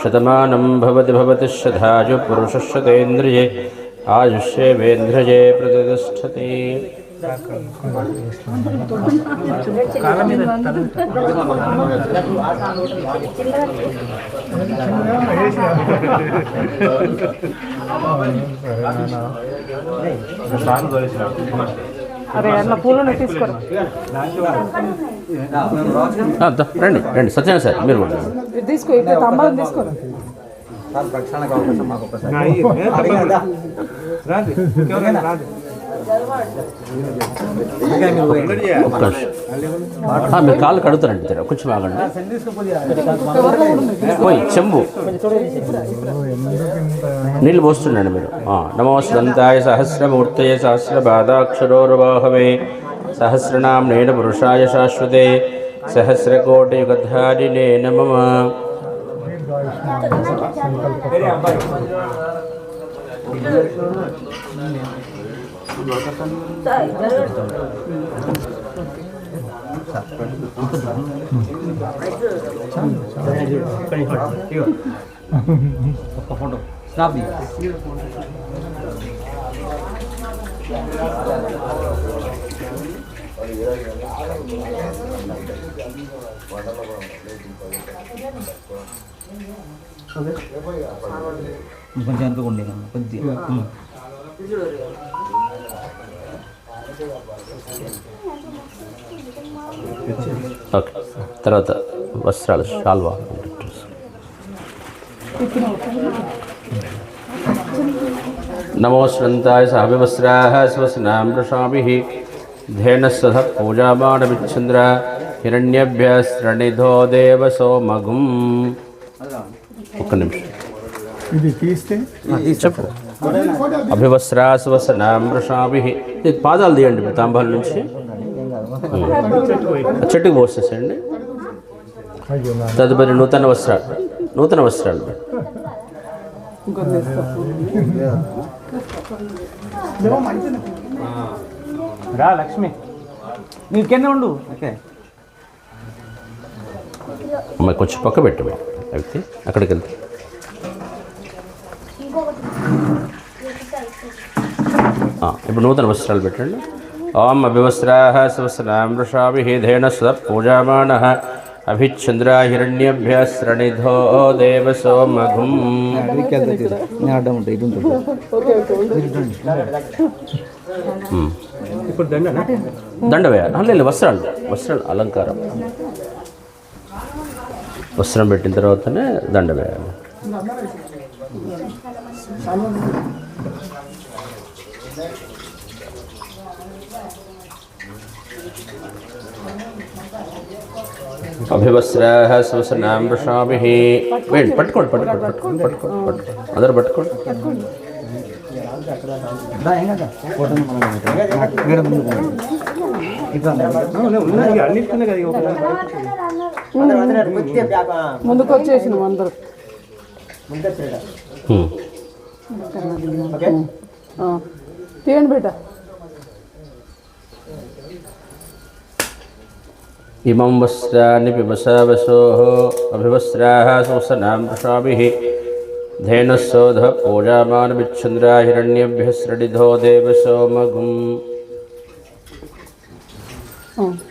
శతమానం భవతి భవతి శతాయు పురుషశతేంద్రియే ఆయుష్యేవేంద్రియే ప్రతిష్టతి. అరే అట్లా పూలను తీసుకోరు. రండి రండి సత్యనారాయణ సార్ మీరు కూడా. ఇది తీసుకో, ఇట్లా తంబాలను తీసుకోరు. మీరు కాళ్ళు కడుగుతారండి తెర కొంచెం ఆగండి. పోయి చెంబు నీళ్ళు పోస్తుండండి మీరు. నమోస్తంతాయ సహస్రమూర్తయ సహస్రపాదాక్షరోర్వాహవే సహస్రనామ్నేన పురుషాయ శాశ్వతే సహస్రకోటియుగధారిణే నమః. కొంచెం అనుకోండి కొద్దిగా. ఓకే, తర్వాత వస్త్రాలు షాల్వా. నమోస్వంతాయ సహవివస్త్రాః స్వస్నాం వృషాభిః ధేనస్సధ పూజామానమిచ్ఛంద్ర హిరణ్యభ్యస్త్రణిధో దేవసోమగుం. ఒక్క నిమిషం ఇది తీస్తే చెప్పు. అభివస్త్రాస్వసనాం వృషాభిః. పాదాలు తీయండి తాంబాల నుంచి చెట్టుకు పోసేసేయండి. తదుపరి నూతన వస్త్రాలు రా లక్ష్మి నీ కింద ఉండు. ఓకే అమ్మాయి కొంచెం పక్క పెట్టు అయితే అక్కడికి వెళ్తే. ఇప్పుడు నూతన వస్త్రాలు పెట్టండి. ఓం అభివస్త్రాః స్వస్నాం వృషాభిః ధేనస్సధ పూజామానః అభిచ్ఛంద్ర హిరణ్యభ్యస్త్రణిధో దేవసోమగుం. దండ వేయాలి. వస్త్రాలు అలంకారం. వస్త్రం పెట్టిన తర్వాతనే దండ వేయాలి. అభివస్త్రాః స్వస్నాం వృషాభిః. వేయండి, పట్టుకోండి అందరూ పట్టుకోండి. ముందుకు వచ్చేసినాం అందరూ. తీయండి బేట. ఇమం వస్త్రాన్ని పిబసావసోః అభివస్త్రాః స్వస్నాం వృషాభిః ధేనస్సోధ పూజామానమిచ్ఛంద్ర హిరణ్యభ్యస్త్రణిధో దేవసోమగుం.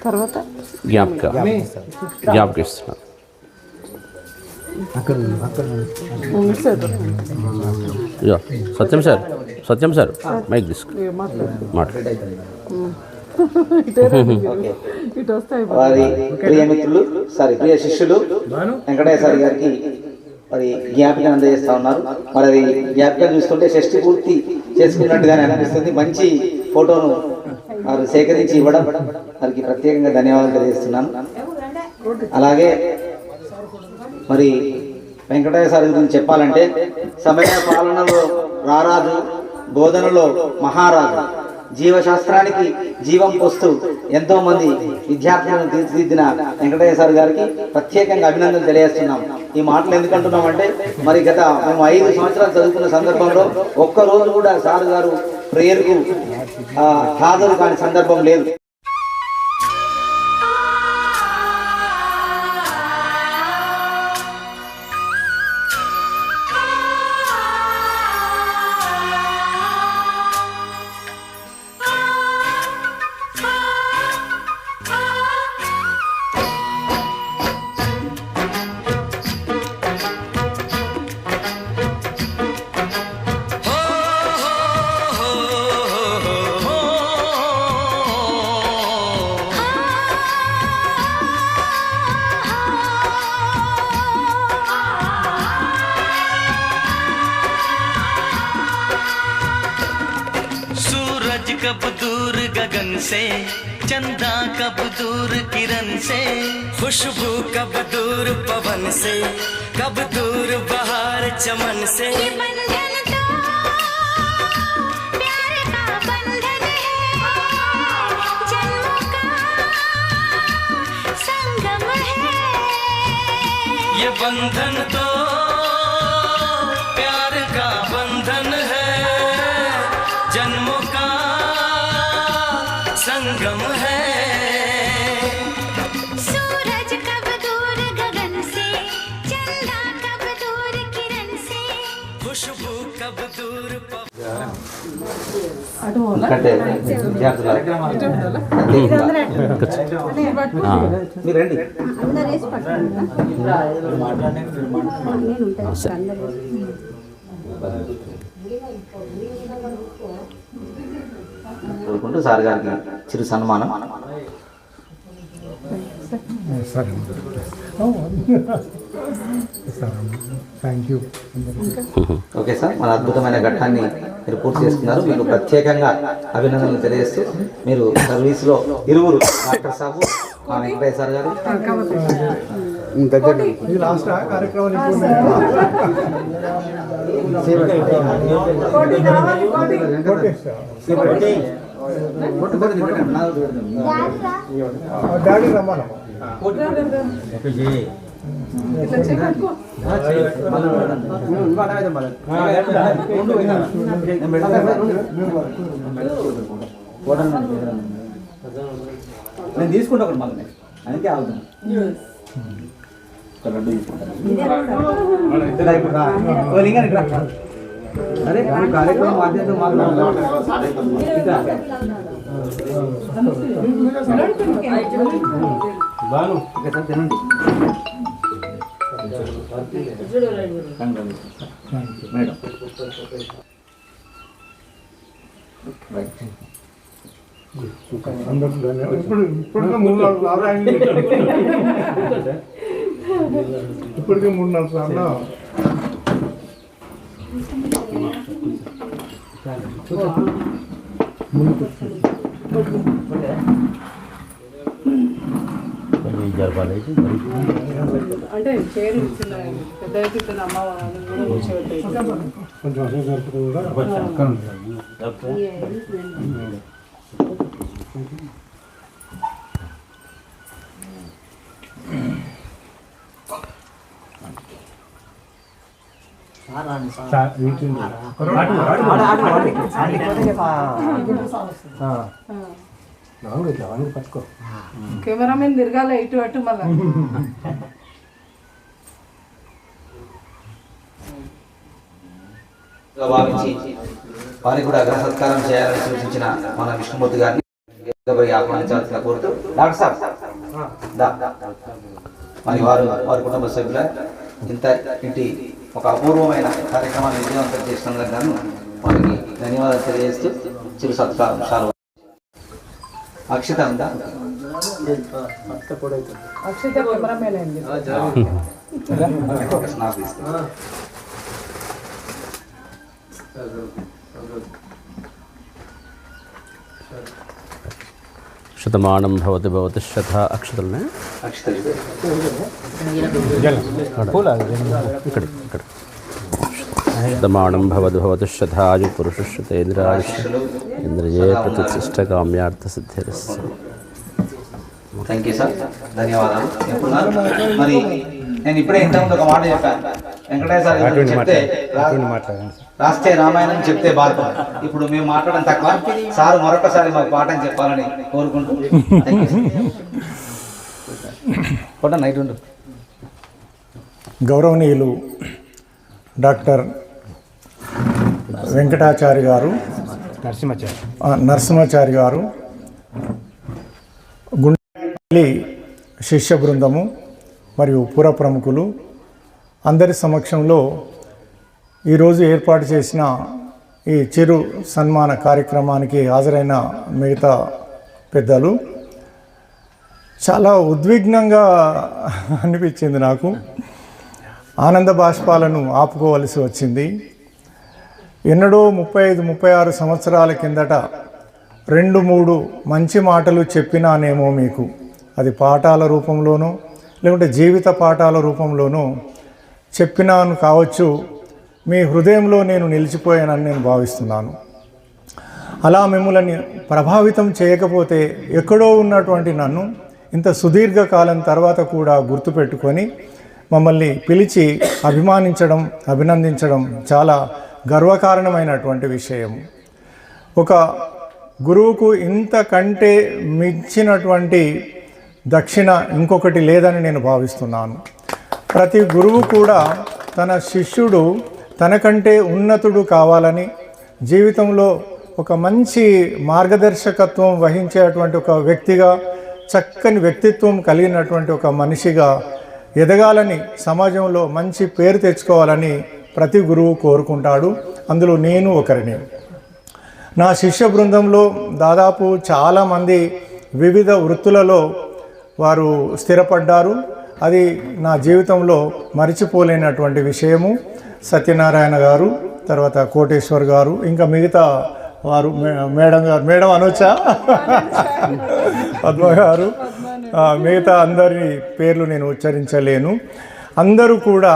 తర్వాత జ్ఞాపక ఇస్తున్నారు. సత్యం సార్ మైక్ తీసుకో మాట్లాడు. ఇటు వస్తాయి. వారి ప్రియ మిత్రులు ప్రియ శిష్యులు వెంకటేశ్వర గారికి మరి జ్ఞాపికను అందజేస్తా ఉన్నారు. మరి అది జ్ఞాపికను చూస్తుంటే షష్ఠి పూర్తి చేసుకున్నట్టుగానే అనిపిస్తుంది. మంచి ఫోటోను వారు సేకరించి ఇవ్వడం వారికి ప్రత్యేకంగా ధన్యవాదాలు తెలియజేస్తున్నాను. అలాగే మరి వెంకటేశ్వర గురించి చెప్పాలంటే సమయ పాలనలో రారాజు, బోధనలో మహారాజు, జీవశాస్త్రానికి జీవం పోస్తూ ఎంతో మంది విద్యార్థులను తీర్చిదిద్దిన వెంకటేశ్వర గారికి ప్రత్యేకంగా అభినందనలు తెలియజేస్తున్నాం. ఈ మాటలు ఎందుకంటున్నామంటే మరి మేము 5 సంవత్సరాలు చదువుకున్న సందర్భంలో ఒక్కరోజు కూడా సార్ గారు ప్రేయర్కు హాజరు కాని సందర్భం లేదు. कब दूर गगन से, चंदा कब दूर किरण से, खुशबू कब दूर पवन से, कब दूर बहार चमन से। ये बंधन तो प्यार का बंधन है, जन्मों का संगम है। ये बंधन तो प्यार का बंधन है, जन्मों का संगम है। सूरज कब दूर गगन से, चंदा कब दूर किरण से, खुशबू कब दूर అటు పోవాలా? ఎందుకంటే విద్యార్థుల మీరు రండి. కోరుకుంటూ సార్ గారికి చిరు సన్మానం. Thank you. ఓకే సార్, మన అద్భుతమైన ఘట్టాన్ని మీరు పూర్తి చేసుకున్నారు. మీకు ప్రత్యేకంగా అభినందనలు తెలియజేస్తూ మీరు సర్వీస్లో ఇరువురు డాక్టర్ సాబు, మా వెంకటయ్య సార్ గారు లాస్ట్ కార్యక్రమం డాడీ రమ్మను. ఇట్లా చెప్పుకో. నేను తీసుకుంటా ఒకటి మళ్ళీ అందుకే ఆగుతాను. అరే కార్యక్రమం మాధ్యమంతో తినండి. మేడం ఇప్పటికే 3-4 సార్లు అంటే పేరు చిన్న పెద్ద అయితే అమ్మ కొంచెం అసలు జరుపుతూ కూడా పట్టుకో. కెమెరామెన్ తిరగాల ఇటు అటు మళ్ళా. భావించి వారికి కూడా అగ్ర సత్కారం చేయాలని సూచించిన మన విష్ణుమూర్తి గారిని ఆహ్వానించాల్సిన కోరుతూ డాక్టర్ సార్ మరి వారి కుటుంబ సభ్యుల ఇంటి ఒక అపూర్వమైన కార్యక్రమాన్ని విజయవంతం చేసినందుకు గాను వారికి ధన్యవాదాలు తెలియజేస్తూ చిరు సత్కారం చాలు. అక్షిత ఉందా? అక్షిత కెమెరామెన్ అండి. నాకు ఇస్తాను. శతమానం భవతి భవతి శత అక్షతలనే ఇక్కడ శతమానం భవతి భవతి శతాయు పురుషేంద్రాయుష్ ఇంద్రియే ప్రతిష్ఠకామ్యార్థ సిద్ధిరస్య. థ్యాంక్ యూ సార్, ధన్యవాదాలు. మరి నేను ఇప్పుడే ఇంతకుముందు ఒక మాట చెప్పాను. వెంకటయ్య సార్ చెప్తే రాస్తే రామాయణం చెప్తే బాధ. ఇప్పుడు మేము మాట్లాడడం తక్కువ, సార్ మరొకసారి మాకు పాఠం చెప్పాలని కోరుకుంటూ నైట్ ఉండు. గౌరవనీయులు డాక్టర్ వెంకటాచారి గారు, నరసింహాచారి గారు, గుండెపల్లి శిష్య బృందము మరియు పుర ప్రముఖులు అందరి సమక్షంలో ఈరోజు ఏర్పాటు చేసిన ఈ చిరు సన్మాన కార్యక్రమానికి హాజరైన మిగతా పెద్దలు, చాలా ఉద్విగ్నంగా అనిపించింది నాకు. ఆనంద బాష్పాలను ఆపుకోవలసి వచ్చింది. ఎన్నడో 35-36 సంవత్సరాల కిందట 2-3 మంచి మాటలు చెప్పినానేమో మీకు, అది పాఠాల రూపంలోనో లేకుంటే జీవిత పాఠాల రూపంలోనో చెప్పినాను కావచ్చు. మీ హృదయంలో నేను నిలిచిపోయానని నేను భావిస్తున్నాను. అలా మిమ్మల్ని ప్రభావితం చేయకపోతే ఎక్కడో ఉన్నటువంటి నన్ను ఇంత సుదీర్ఘకాలం తర్వాత కూడా గుర్తుపెట్టుకొని మమ్మల్ని పిలిచి అభిమానించడం, అభినందించడం చాలా గర్వకారణమైనటువంటి విషయం. ఒక గురువుకు ఇంతకంటే మించినటువంటి దక్షిణ ఇంకొకటి లేదని నేను భావిస్తున్నాను. ప్రతి గురువు కూడా తన శిష్యుడు తనకంటే ఉన్నతుడు కావాలని, జీవితంలో ఒక మంచి మార్గదర్శకత్వం వహించేటువంటి ఒక వ్యక్తిగా, చక్కని వ్యక్తిత్వం కలిగినటువంటి ఒక మనిషిగా ఎదగాలని, సమాజంలో మంచి పేరు తెచ్చుకోవాలని ప్రతి గురువు కోరుకుంటాడు. అందులో నేను ఒకరిని. నా శిష్య బృందంలో దాదాపు చాలామంది వివిధ వృత్తులలో వారు స్థిరపడ్డారు. అది నా జీవితంలో మరిచిపోలేనటువంటి విషయము. సత్యనారాయణ గారు, తర్వాత కోటేశ్వర్ గారు, ఇంకా మిగతా వారు, మేడం గారు, మేడం అనొచ్చా, పద్మ గారు, మిగతా అందరి పేర్లు నేను ఉచ్చరించలేను. అందరూ కూడా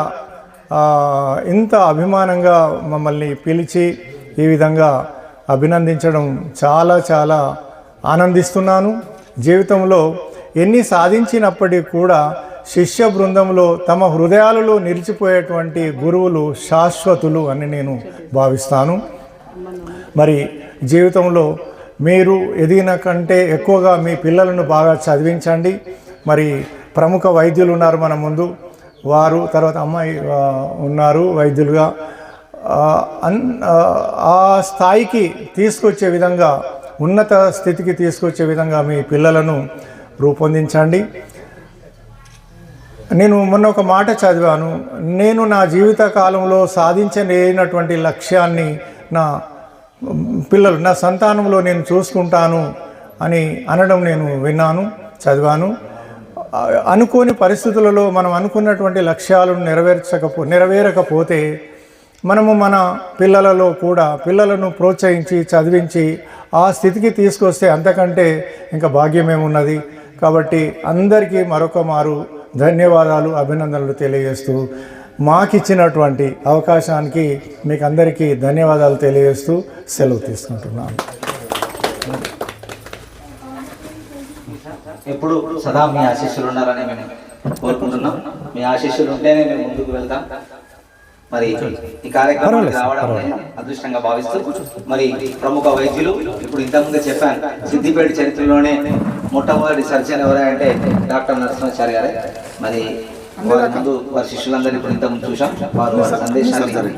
ఇంత అభిమానంగా మమ్మల్ని పిలిచి ఈ విధంగా అభినందించడం చాలా చాలా ఆనందిస్తున్నాను. జీవితంలో ఎన్ని సాధించినప్పటికీ కూడా శిష్య బృందంలో తమ హృదయాలలో నిలిచిపోయేటువంటి గురువులు శాశ్వతులు అని నేను భావిస్తాను. మరి జీవితంలో మీరు ఎదిగిన కంటే ఎక్కువగా మీ పిల్లలను బాగా చదివించండి. మరి ప్రముఖ వైద్యులు ఉన్నారు మన ముందు, వారు, తర్వాత అమ్మాయి ఉన్నారు వైద్యులుగా. ఆ స్థాయికి తీసుకొచ్చే విధంగా, ఉన్నత స్థితికి తీసుకొచ్చే విధంగా మీ పిల్లలను రూపొందించండి. నేను మొన్న ఒక మాట చదివాను, నేను నా జీవిత కాలంలో సాధించలేనటువంటి లక్ష్యాన్ని నా పిల్లలు, నా సంతానంలో నేను చూసుకుంటాను అని అనడం నేను విన్నాను, చదివాను. అనుకోని పరిస్థితులలో మనం అనుకున్నటువంటి లక్ష్యాలను నెరవేరకపోతే మనము మన పిల్లలలో కూడా పిల్లలను ప్రోత్సహించి చదివించి ఆ స్థితికి తీసుకొస్తే అంతకంటే ఇంకా భాగ్యమేమున్నది. కాబట్టి అందరికీ మరొక మారు ధన్యవాదాలు, అభినందనలు తెలియజేస్తూ, మాకిచ్చినటువంటి అవకాశానికి మీకు అందరికీ ధన్యవాదాలు తెలియజేస్తూ సెలవు తీసుకుంటున్నాను. ఎప్పుడు సదా మీ ఆశీస్సులు ఉండాలని మేము కోరుకుంటున్నాం. మీ ఆశీస్సులు ఉంటేనే మేము ముందుకు వెళ్తాం. మరి ఈ కార్యక్రమానికి రావడం అదృష్టంగా భావిస్తూ, మరి ప్రముఖ వైద్యులు, ఇప్పుడు ఇంతకుముందే చెప్పాను, సిద్దిపేట చరిత్రలోనే మొట్టమొదటి సర్జన్ ఎవరంటే డాక్టర్ నరసింహాచారి గారే. మరి వారి ముందు వారి శిష్యులందరినీ ఇప్పుడు ఇంతకుముందు చూసాం. వారు వారి సందేశాన్ని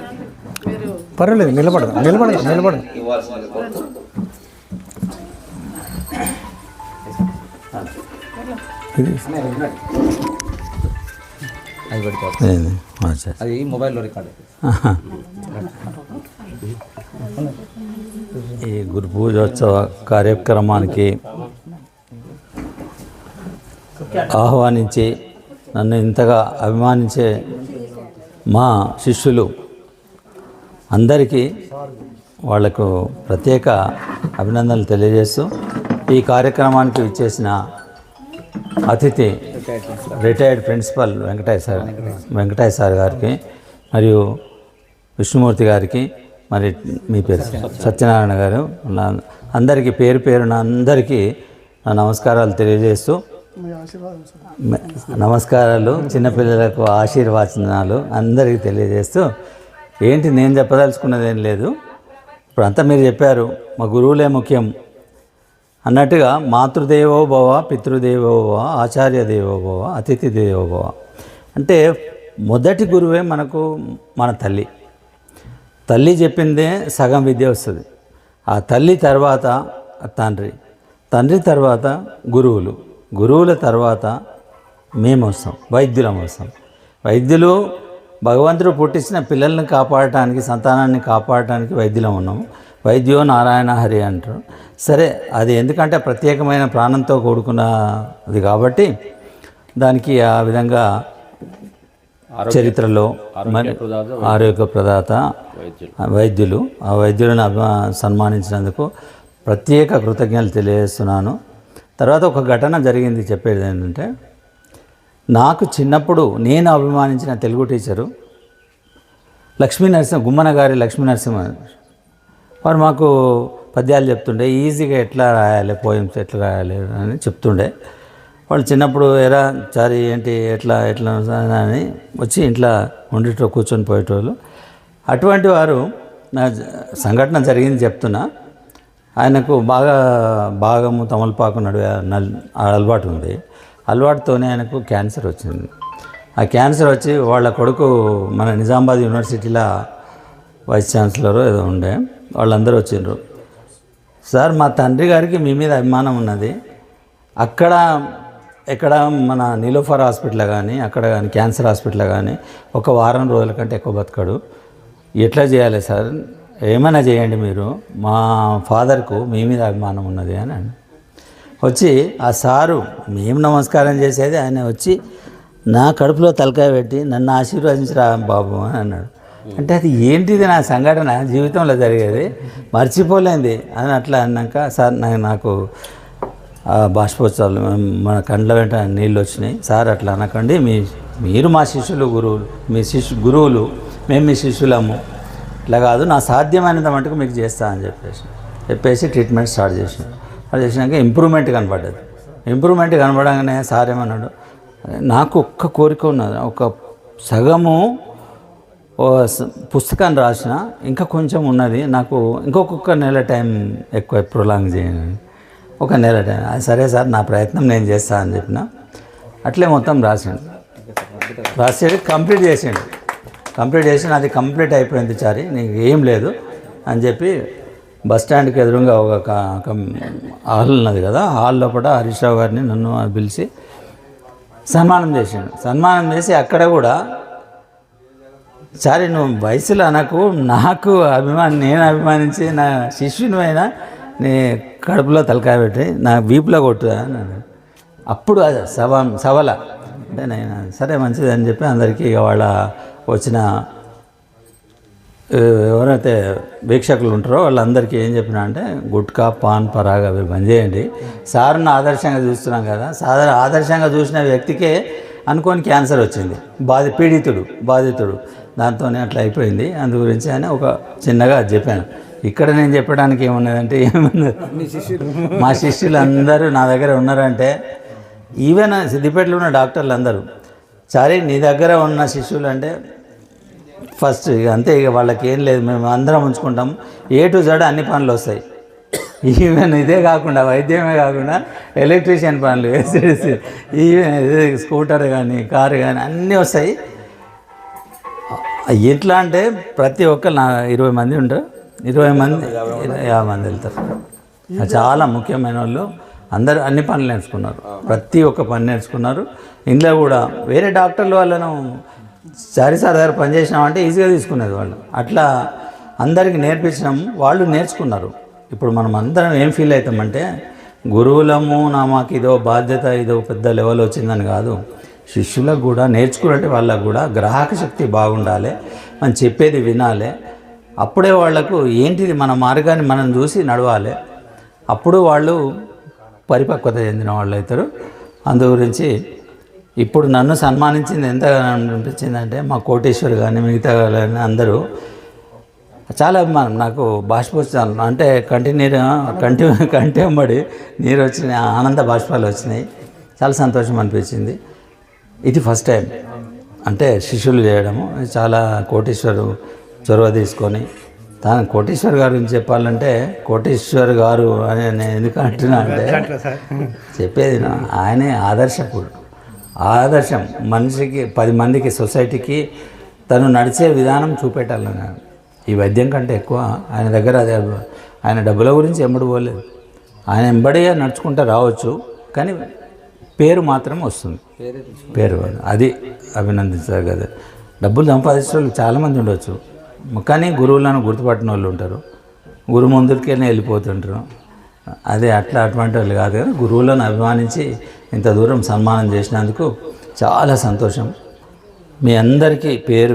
పర్వాలేదు, నిలబడదు ఇవ్వాల్సింది కోరుతూ అది మొబైల్లో రికార్డ్. ఈ గురు పూజోత్సవ కార్యక్రమానికి ఆహ్వానించి నన్ను ఇంతగా అభిమానించే మా శిష్యులు అందరికీ వాళ్లకు ప్రత్యేక అభినందనలు తెలియజేస్తూ, ఈ కార్యక్రమానికి విచ్చేసిన అతిథి రిటైర్డ్ ప్రిన్సిపల్ వెంకటయ్య సార్ గారికి, మరియు విష్ణుమూర్తి గారికి, మరి మీ పేరు సత్యనారాయణ గారు, అందరికీ పేరు పేరున అందరికీ నా నమస్కారాలు తెలియజేస్తూ, నమస్కారాలు, చిన్నపిల్లలకు ఆశీర్వచనాలు అందరికీ తెలియజేస్తూ, ఏంటి నేను చెప్పదలుచుకున్నది ఏం లేదు, ఇప్పుడు అంతా మీరు చెప్పారు, మా గురువులే ముఖ్యం అన్నట్టుగా మాతృదేవో భవ, పితృదేవో భవ, ఆచార్య దేవో భవ, అతిథి దేవో భవ. అంటే మొదటి గురువే మనకు మన తల్లి. తల్లి చెప్పిందే సగం విద్య వస్తుంది. ఆ తల్లి తర్వాత తండ్రి, తండ్రి తర్వాత గురువులు, గురువుల తర్వాత మేము వస్తాం, వైద్యులం వస్తాం. వైద్యులు భగవంతుడు పుట్టించిన పిల్లల్ని కాపాడటానికి, సంతానాన్ని కాపాడటానికి వైద్యులం ఉన్నాము. వైద్యో నారాయణ హరి అంటారు. సరే, అది ఎందుకంటే ప్రత్యేకమైన ప్రాణంతో కూడుకున్నది కాబట్టి దానికి ఆ విధంగా చరిత్రలో ఆరోగ్య ప్రదాత వైద్యులు, ఆ వైద్యులను సన్మానించినందుకు ప్రత్యేక కృతజ్ఞతలు తెలియజేస్తున్నాను. తర్వాత ఒక ఘటన జరిగింది చెప్పేది ఏంటంటే, నాకు చిన్నప్పుడు నేను అభిమానించిన తెలుగు టీచరు గుమ్మన గారి లక్ష్మీ నరసింహ. వారు మాకు పద్యాలు చెప్తుండే, ఈజీగా ఎట్లా రాయాలి, పోయిమ్స్ ఎట్లా రాయాలి అని చెప్తుండే. వాళ్ళు చిన్నప్పుడు ఎరా చారి ఏంటి ఎట్లా అని వచ్చి ఇంట్లో ఉండిటో కూర్చొని పోయేటోళ్ళు. అటువంటి వారు నా సంఘటన జరిగింది చెప్తున్నా. ఆయనకు భాగము తమలపాకు నడువే అలవాటు ఉంది. అలవాటుతోనే ఆయనకు క్యాన్సర్ వచ్చింది. ఆ క్యాన్సర్ వచ్చి వాళ్ళ కొడుకు మన నిజామాబాద్ యూనివర్సిటీలో వైస్ ఛాన్సలర్ ఏదో ఉండే, వాళ్ళందరూ వచ్చిండ్రు. సార్ మా తండ్రి గారికి మీ మీద అభిమానం ఉన్నది, ఎక్కడ మన నీలోఫర్ హాస్పిటల్ కానీ అక్కడ కానీ క్యాన్సర్ హాస్పిటల్ కానీ ఒక వారం రోజుల కంటే ఎక్కువ బతకడు, ఎట్లా చేయాలి సార్, ఏమైనా చేయండి మీరు, మా ఫాదర్కు మీ మీద అభిమానం ఉన్నది అని వచ్చి ఆ సారు మేము నమస్కారం చేసేది, ఆయన వచ్చి నా కడుపులో తలకాయ పెట్టి నన్ను ఆశీర్వదించరా బాబు అని అన్నాడు. అంటే అది ఏంటిది నా సంఘటన జీవితంలో జరిగేది మర్చిపోలేంది అని అట్లా అన్నాక సార్ నాకు బాష్పోత్సవాలు మన కండ్ల వెంట నీళ్ళు వచ్చినాయి, సార్ అట్లా అనకండి, మీరు మా శిష్యులు గురువులు, మీ గురువులు, మేము మీ శిష్యులము, ఇట్లా కాదు, నా సాధ్యమైనంత మటుకు మీకు చేస్తా అని చెప్పేసి ట్రీట్మెంట్ స్టార్ట్ చేసినాక ఇంప్రూవ్మెంట్ కనపడ్డది. ఇంప్రూవ్మెంట్ కనపడగానే సార్ ఏమన్నాడు, నాకు ఒక్క కోరిక ఉన్నది, ఒక సగము పుస్తకాన్ని రాసిన ఇంకా కొంచెం ఉన్నది, నాకు ఇంకొక నెల టైం ఎక్కువ ప్రొలాంగ్ చేయండి, ఒక నెల టైం. అది సరే సార్ నా ప్రయత్నం నేను చేస్తా అని చెప్పిన. అట్లే మొత్తం రాసాడు కంప్లీట్ చేసి అది కంప్లీట్ అయిపోయింది చారి, నీకు ఏం లేదు అని చెప్పి బస్ స్టాండ్కి ఎదురుగా ఒక హాల్ ఉన్నది కదా, హాల్ లోపల హరీష్ రావు గారిని నన్ను పిలిచి సన్మానం చేసి అక్కడ కూడా చారి నువ్వు వయసులో నాకు నేను అభిమానించి నా శిష్యుని అయినా నీ కడుపులో తలకాయ పెట్టి నా వీపులో కొట్టుదా అని. అప్పుడు సవల అంటే నేను సరే మంచిది అని చెప్పి అందరికీ వాళ్ళ వచ్చిన ఎవరైతే వీక్షకులు ఉంటారో వాళ్ళందరికీ ఏం చెప్పినా అంటే గుట్కా పాన్ పరాగ్ అవి బంద్ చేయండి, సార్ను ఆదర్శంగా చూస్తున్నాం కదా, ఆదర్శంగా చూసిన వ్యక్తికే అనుకోని క్యాన్సర్ వచ్చింది, బాధితుడు దాంతోనే అట్లా అయిపోయింది. అందు గురించి అని ఒక చిన్నగా చెప్పాను. ఇక్కడ నేను చెప్పడానికి ఏమున్నదంటే మా శిష్యులు అందరూ నా దగ్గర ఉన్నారంటే, ఈవెన్ సిద్దిపేటలో ఉన్న డాక్టర్లు అందరూ సరే నీ దగ్గర ఉన్న శిష్యులు అంటే ఫస్ట్ అంతే, ఇక వాళ్ళకి ఏం లేదు, మేము అందరం ఉంచుకుంటాం, A to Z అన్ని పనులు వస్తాయి. ఈవెన్ ఇదే కాకుండా వైద్యమే కాకుండా ఎలక్ట్రీషియన్ పనులు, ఈవెన్ స్కూటర్ కానీ కారు కానీ అన్నీ వస్తాయి. ఎట్లా అంటే ప్రతి ఒక్క 20 మంది ఉంటారు, 50 మంది వెళ్తారు. చాలా ముఖ్యమైన వాళ్ళు అందరూ అన్ని పనులు నేర్చుకున్నారు, ప్రతి ఒక్క పని నేర్చుకున్నారు. ఇంట్లో కూడా వేరే డాక్టర్లు వాళ్ళను చారి సార్ దగ్గర పనిచేసినామంటే ఈజీగా తీసుకునేది వాళ్ళు, అట్లా అందరికీ నేర్పించినాము, వాళ్ళు నేర్చుకున్నారు. ఇప్పుడు మనం అందరం ఏం ఫీల్ అవుతామంటే గురువులము మాకు ఇదో బాధ్యత, ఇదో పెద్ద లెవెల్ వచ్చిందని కాదు, శిష్యులకు కూడా నేర్చుకున్నట్టు వాళ్ళకు కూడా గ్రాహక శక్తి బాగుండాలి, మనం చెప్పేది వినాలి, అప్పుడే వాళ్లకు ఏంటిది మన మార్గాన్ని మనం చూసి నడవాలి, అప్పుడు వాళ్ళు పరిపక్వత చెందిన వాళ్ళు అవుతారు. అందు గురించి ఇప్పుడు నన్ను సన్మానించింది ఎంత అనిపించిందంటే మా కోటేశ్వర్ కానీ మిగతా కానీ అందరూ చాలా అభిమానం. నాకు బాష్పోత్సవాలు అంటే కంటి వెంబడి నీరు వచ్చినాయి, ఆనంద బాష్పాలు వచ్చినాయి, చాలా సంతోషం అనిపించింది. ఇది ఫస్ట్ టైం అంటే శిష్యులు చేయడము, చాలా కోటేశ్వరు చొరవ తీసుకొని. కోటేశ్వర్ గారి గురించి చెప్పాలంటే కోటేశ్వర్ గారు అని నేను ఎందుకు అంటున్నా అంటే చెప్పేది ఆయనే ఆదర్శం మనిషికి 10 మందికి సొసైటీకి తను నడిచే విధానం చూపెట్టాలని. ఈ వైద్యం కంటే ఎక్కువ ఆయన దగ్గర అదే, ఆయన డబ్బుల గురించి ఎంబడి పోలేదు, ఆయన ఎంబడిగా నడుచుకుంటూ రావచ్చు కానీ పేరు మాత్రం వస్తుంది, పేరు అది అభినందించారు కదా. డబ్బులు సంపాదించే వాళ్ళు చాలామంది ఉండొచ్చు కానీ గురువులను గుర్తుపట్టిన వాళ్ళు ఉంటారు, గురువు ముందుకెళ్ళి వెళ్ళిపోతుంటారు. అదే అటువంటి వాళ్ళు కాదు కదా, గురువులను అభిమానించి ఇంత దూరం సన్మానం చేసినందుకు చాలా సంతోషం. మీ అందరికీ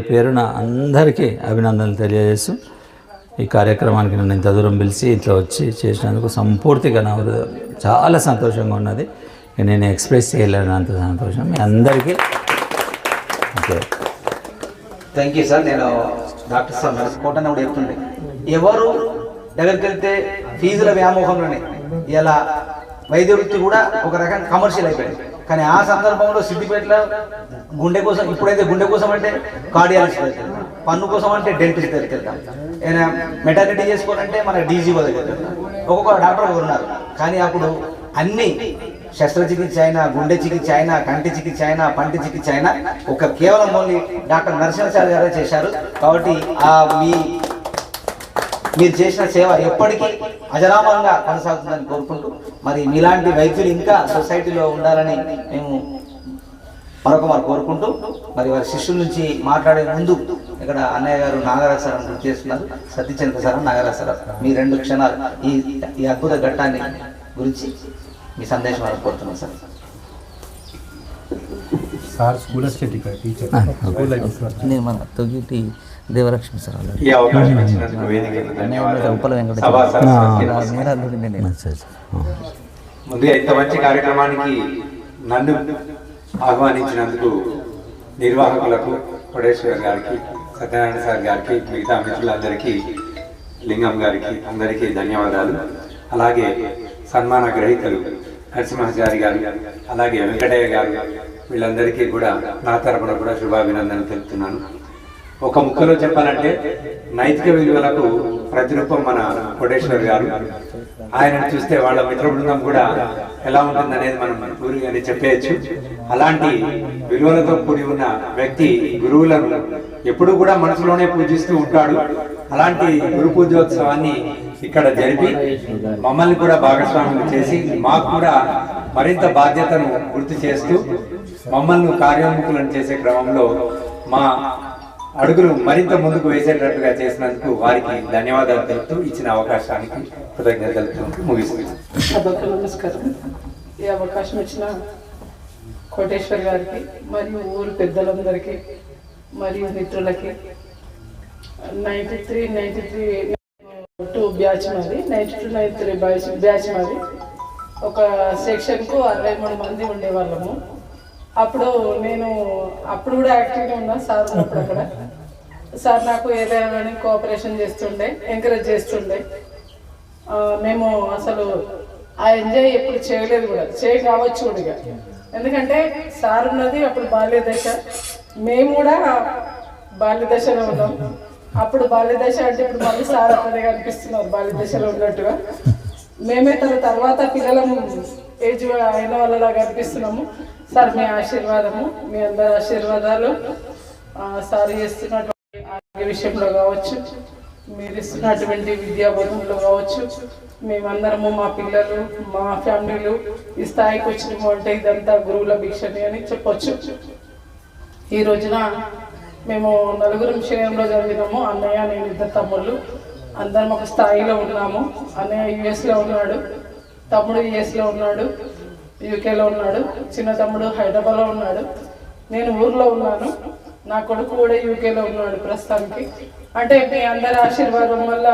పేరున అందరికీ అభినందనలు తెలియజేస్తూ ఈ కార్యక్రమానికి నన్ను ఇంత దూరం పిలిచి ఇట్లా వచ్చి చేసినందుకు సంపూర్తిగా నా చాలా సంతోషంగా ఉన్నది. నేను ఎక్స్ప్రెస్ చేయలేను అంత సంతోషం మీ అందరికీ. Okay, thank you sir. నేను డాక్టర్ సార్ కోటన్న కూడా చెప్తుండే, ఎవరు దగ్గరికి వెళ్తే ఫీజుల వ్యామోహంలోనే ఇలా వైద్య వృత్తి కూడా ఒక రకంగా కమర్షియల్ అయిపోయింది. కానీ ఆ సందర్భంలో సిద్దిపేటలో గుండె కోసం, ఇప్పుడైతే గుండె కోసం అంటే కార్డియాలజిస్ట్ వెళ్తాం, పన్ను కోసం అంటే డెంటిస్ట్ దగ్గరికి వెళ్తాం, ఏదైనా మెటర్నిటీ చేసుకోవాలంటే మన డీజీఓ దగ్గరికి వెళ్తాం. ఒక్కొక్క డాక్టర్ ఒకరు ఉన్నారు. కానీ అప్పుడు అన్ని శస్త్రచికిత్స అయినా, గుండె చికిత్స అయినా, కంటి చికిత్స అయినా, పంటి చికిత్స అయినా ఒక కేవలం ఓన్లీ డాక్టర్ నరసింహాచారి గారే చేశారు. కాబట్టి మీరు చేసిన సేవ ఎప్పటికీ అజరామరంగా కొనసాగుతుందని కోరుకుంటూ, మరి మీలాంటి వైద్యులు ఇంకా సొసైటీలో ఉండాలని మేము మరొకమారు కోరుకుంటూ, మరి వారి శిష్యుల నుంచి మాట్లాడే ముందు ఇక్కడ అన్నయ్య గారు నాగరాజ్ సార్ గుర్తు చేస్తున్నారు. సత్యచంద్ర సార్, నాగరాజ్ సార్, మీ 2 క్షణాలు ఈ అద్భుత ఘట్టాన్ని గురించి మీ సందేశం అని కోరుతున్నాను సార్. సార్ స్కూల్ టీచర్ నేను మన తొగిటి దేవలక్ష్మి సార్ ఈ అవకాశం ఇచ్చినందుకు వేదికకు ధన్యవాదాలు. ముందుగా ఇంత మంచి కార్యక్రమానికి నన్ను ఆహ్వానించినందుకు నిర్వాహకులకు, కోటేశ్వర్ గారికి, సత్యనారాయణ సార్ గారికి, మిగతా మిత్రులందరికీ, లింగం గారికి అందరికీ ధన్యవాదాలు. అలాగే సన్మాన గ్రహీతలు నరసింహాచారి గారు, అలాగే వెంకటయ్య గారు, వీళ్ళందరికీ కూడా నా తరపున కూడా శుభాభినందనలు తెలుపుతున్నాను. ఒక ముక్కలో చెప్పాలంటే నైతిక విలువలకు ప్రతిరూపం మన కోటేశ్వర్ గారు. ఆయనను చూస్తే వాళ్ళ మిత్ర బృందం కూడా ఎలా ఉంటుందనేది మనం ఊరిగానే చెప్పేయచ్చు. అలాంటి విలువలతో కూడి ఉన్న వ్యక్తి గురువులను ఎప్పుడు కూడా మనసులోనే పూజిస్తూ ఉంటాడు. అలాంటి గురు పూజోత్సవాన్ని ఇక్కడ జరిపి మమ్మల్ని కూడా భాగస్వాములు చేసి మాకు కూడా మరింత బాధ్యతను గుర్తు చేస్తూ మమ్మల్ని కార్యోన్ముఖులను చేసే క్రమంలో మా అడుగులు మరింత ముందుకు వేసేటట్టుగా చేసినందుకు వారికి ధన్యవాదాలు తెలుపుతూ ఇచ్చిన అవకాశానికి కృతజ్ఞతలు తెలుపుతూ ముగిస్తున్నాను. నమస్కారం. ఈ అవకాశం ఇచ్చిన కోటేశ్వర్ గారికి మరియు ఊరు పెద్దలందరికీ మరియు మిత్రులకి 92 బ్యాచ్ మాది, 92-93 బ్యాచ్ మాది. ఒక సెక్షన్కు 63 మంది ఉండేవాళ్ళము. అప్పుడు కూడా యాక్టివ్గా ఉన్నా సార్ ఉన్నప్పుడు. అక్కడ సార్ నాకు ఏదైనా కోఆపరేషన్ చేస్తుండే, ఎంకరేజ్ చేస్తుండే. మేము అసలు ఆ ఎంజాయ్ ఎప్పుడు చేయలేదు కూడా, కావచ్చు కూడా. ఎందుకంటే సార్ ఉన్నది అప్పుడు బాల్య దశ, మేము కూడా బాల్య దశలో ఉన్నాం. అప్పుడు బాల్య దశ అంటే ఇప్పుడు మళ్ళీ సార్ అక్కడే కనిపిస్తున్నారు బాల్య దశలో ఉన్నట్టుగా. మేమే తర్వాత పిల్లలము ఏజ్ అయిన వాళ్ళలా కనిపిస్తున్నాము. సార్ మీ ఆశీర్వాదము, మీ అందరి ఆశీర్వాదాలు సార్ చేస్తున్నటువంటి ఆరోగ్య విషయంలో కావచ్చు, మీరు ఇస్తున్నటువంటి విద్యాబోధనలో కావచ్చు, మేమందరము, మా పిల్లలు, మా ఫ్యామిలీలు ఈ స్థాయికి వచ్చినాము అంటే ఇదంతా గురువుల భిక్షని అని చెప్పొచ్చు. ఈ రోజున మేము 4 క్షేమంలో జరిగినాము. అన్నయ్య, నేను, 2 తమ్ముళ్ళు అందరం ఒక స్థాయిలో ఉన్నాము. అన్నయ్య యుఎస్లో ఉన్నాడు, తమ్ముడు యుఎస్లో ఉన్నాడు, యూకేలో ఉన్నాడు, చిన్న తమ్ముడు హైదరాబాద్లో ఉన్నాడు, నేను ఊర్లో ఉన్నాను, నా కొడుకు కూడా యూకేలో ఉన్నాడు ప్రస్తుతానికి. అంటే మీ అందరి ఆశీర్వాదం వల్ల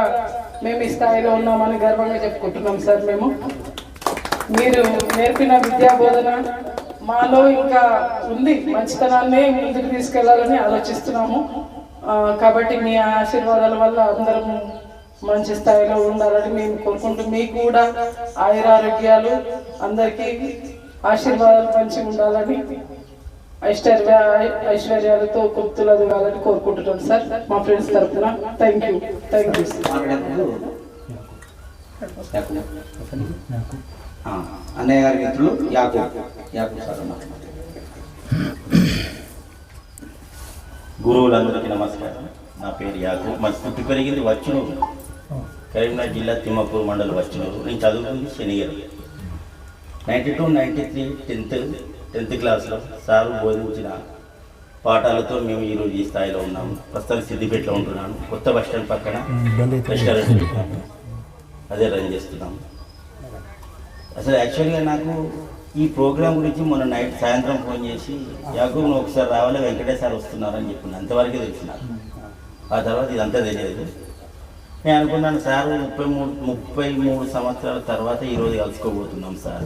మేము ఈ స్థాయిలో ఉన్నామని గర్వంగా చెప్పుకుంటున్నాం సార్. మీరు నేర్పిన విద్యా బోధన మాలో ఇంకా ఉంది, మంచితనాన్ని ముందుకు తీసుకెళ్లాలని ఆలోచిస్తున్నాము. కాబట్టి మీ ఆశీర్వాదాల వల్ల అందరం మంచి స్థాయిలో ఉండాలని మేము కోరుకుంటూ, మీకు కూడా ఆయురారోగ్యాలు, అందరికీ ఆశీర్వాదాలు మంచిగా ఉండాలని, ఐశ్వర్యాలతో కొత్తులు ఎదగాలని కోరుకుంటున్నాం సార్ మా ఫ్రెండ్స్ తరఫున. Thank you. అన్నయ్య గారి మిత్రులు యాకూబ్ సార్. గురువులందరికీ నమస్కారం. నా పేరు యాకూబ్. మరి పుట్టి పెరిగింది వచ్చునూరు, కరీంనగర్ జిల్లా తిమ్మపూర్ మండలం వచ్చునూరు. నేను చదువుకుంది శనిగిరి. 92-93 10th క్లాస్లో సారు బోధించిన పాఠాలతో మేము ఈరోజు ఈ స్థాయిలో ఉన్నాము. ప్రస్తుతం సిద్దిపేటలో ఉంటున్నాను. కొత్త బస్ స్టాండ్ పక్కన రెస్టారెంట్ అదే రన్ చేస్తున్నాము. అసలు యాక్చువల్గా నాకు ఈ ప్రోగ్రాం గురించి మొన్న నైట్ సాయంత్రం ఫోన్ చేసి, యాకూబ్ నువ్వు ఒకసారి రావాలి, వెంకటేశ్వర వస్తున్నారని చెప్పింది. అంతవరకే తెలిసినారు. ఆ తర్వాత ఇదంతా తెలియదు. నేను అనుకున్నాను సార్ 33 సంవత్సరాల తర్వాత ఈరోజు కలుసుకోబోతున్నాం సార్.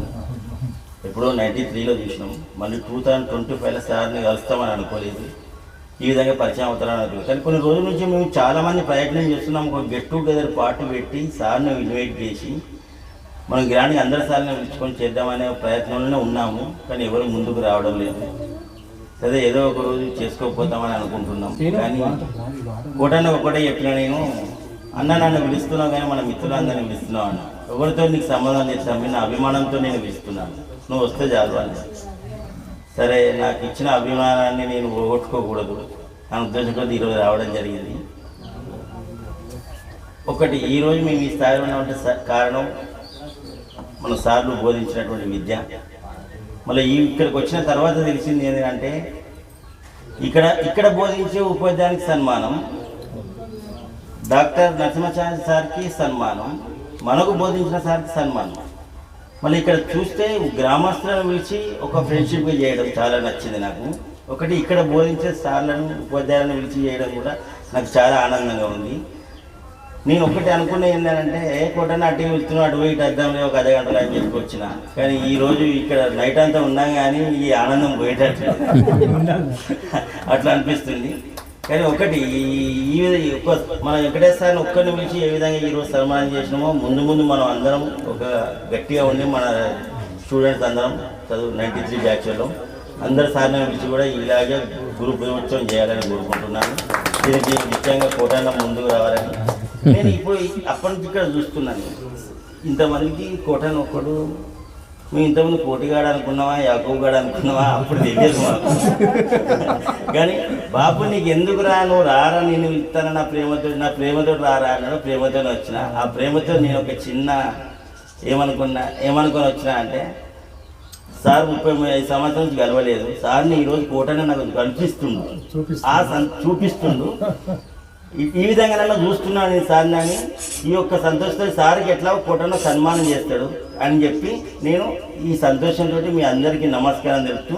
ఎప్పుడో 93లో చూసినాం, మళ్ళీ 2025లో సార్ని కలుస్తామని అనుకోలేదు. ఈ విధంగా పరిచయం అవుతారని అనుకోలేదు. కానీ కొన్ని రోజుల నుంచి మేము చాలామంది ప్రయత్నం చేస్తున్నాం. ఒక గెట్ టుగెదర్ పార్టీ పెట్టి సార్ని ఇన్వైట్ చేసి మనం గ్రాండ్గా అందరి సార్ని పిలుచుకొని చేద్దామనే ప్రయత్నంలోనే ఉన్నాము. కానీ ఎవరు ముందుకు రావడం లేదు. సరే ఏదో ఒక రోజు చేసుకోకపోతామని అనుకుంటున్నాం. కానీ కోటన్న ఒకటే చెప్పిన, నేను అన్న నన్ను పిలుస్తున్నావు కానీ మన మిత్రులందరినీ పిలుస్తున్నావు అన్న. ఎవరితో నీకు సంబంధం చేస్తాము, నా అభిమానంతో నేను పిలుస్తున్నాను, నువ్వు వస్తే చాలు అని. సరే నాకు ఇచ్చిన అభిమానాన్ని నేను పోగొట్టుకోకూడదు నా ఉద్దేశంతో ఈరోజు రావడం జరిగింది. ఒకటి ఈరోజు మేము ఈ స్థాయిలో ఉన్నటువంటి కారణం మన సార్లు బోధించినటువంటి విద్య. మళ్ళీ ఇక్కడికి వచ్చిన తర్వాత తెలిసింది ఏంటంటే ఇక్కడ బోధించే ఉపాధ్యాయునికి సన్మానం, డాక్టర్ నరసింహాచార్య సార్కి సన్మానం, మనకు బోధించిన సార్కి సన్మానం. మళ్ళీ ఇక్కడ చూస్తే గ్రామస్తులను పిలిచి ఒక ఫ్రెండ్షిప్ చేయడం చాలా నచ్చింది నాకు. ఒకటి ఇక్కడ బోధించే సార్లను ఉపాధ్యాయులను పిలిచి చేయడం కూడా నాకు చాలా ఆనందంగా ఉంది. నేను ఒకటి అనుకునే ఏంటంటే కోటన్న అటు వెళ్తున్నాను, అటు పోయి ఇటు అద్దాంలో ఒక అర్ధ గంటలు అని చెప్పి వచ్చిన. కానీ ఈరోజు ఇక్కడ నైట్ అంతా ఉన్నాం కానీ ఈ ఆనందం పోయేటట్టు అట్లా అనిపిస్తుంది. కానీ ఒకటి మన వెంకటేశ్వరాన్ని ఒక్కరిని పిలిచి ఏ విధంగా ఈరోజు సన్మానం చేసినామో ముందు మనం అందరం ఒక గట్టిగా ఉండి మన స్టూడెంట్స్ అందరం చదువు 93 బ్యాచ్లో అందరు సార్ని పిలిచి కూడా ఇలాగే గురు పూజోత్సవం చేయాలని కోరుకుంటున్నాను. దీనికి నిశ్చయంగా కోటన్న ముందుకు రావాలని నేను ఇప్పుడు అప్పటి నుంచి ఇక్కడ చూస్తున్నాను. ఇంతమందికి కోటన్న ఒక్కడు, మేము ఇంతకుముందు కోటిగాడు అనుకున్నావా, యాకోబుగాడు అనుకున్నావా అప్పుడు తెలియదు మాకు. కానీ బాబు నీకు ఎందుకు రా, నువ్వు రారా, నేను ఇస్తాను నా ప్రేమతో రారా అన్నాడు. ప్రేమతోనే వచ్చిన. ఆ ప్రేమతో నేను ఒక చిన్న ఏమనుకొని వచ్చినా అంటే సార్ 35 సంవత్సరాల నుంచి కలవలేదు. సార్ని ఈరోజు కోటనే నాకు కనిపిస్తుండు, చూపిస్తుండు. ఈ విధంగా నన్ను చూస్తున్నాను నేను సార్ని అని. ఈ యొక్క సంతోషంతో సార్కి ఎట్లా కోటన్న సన్మానం చేస్తాడు అని చెప్పి నేను ఈ సంతోషంతో మీ అందరికీ నమస్కారం తెలుపుతూ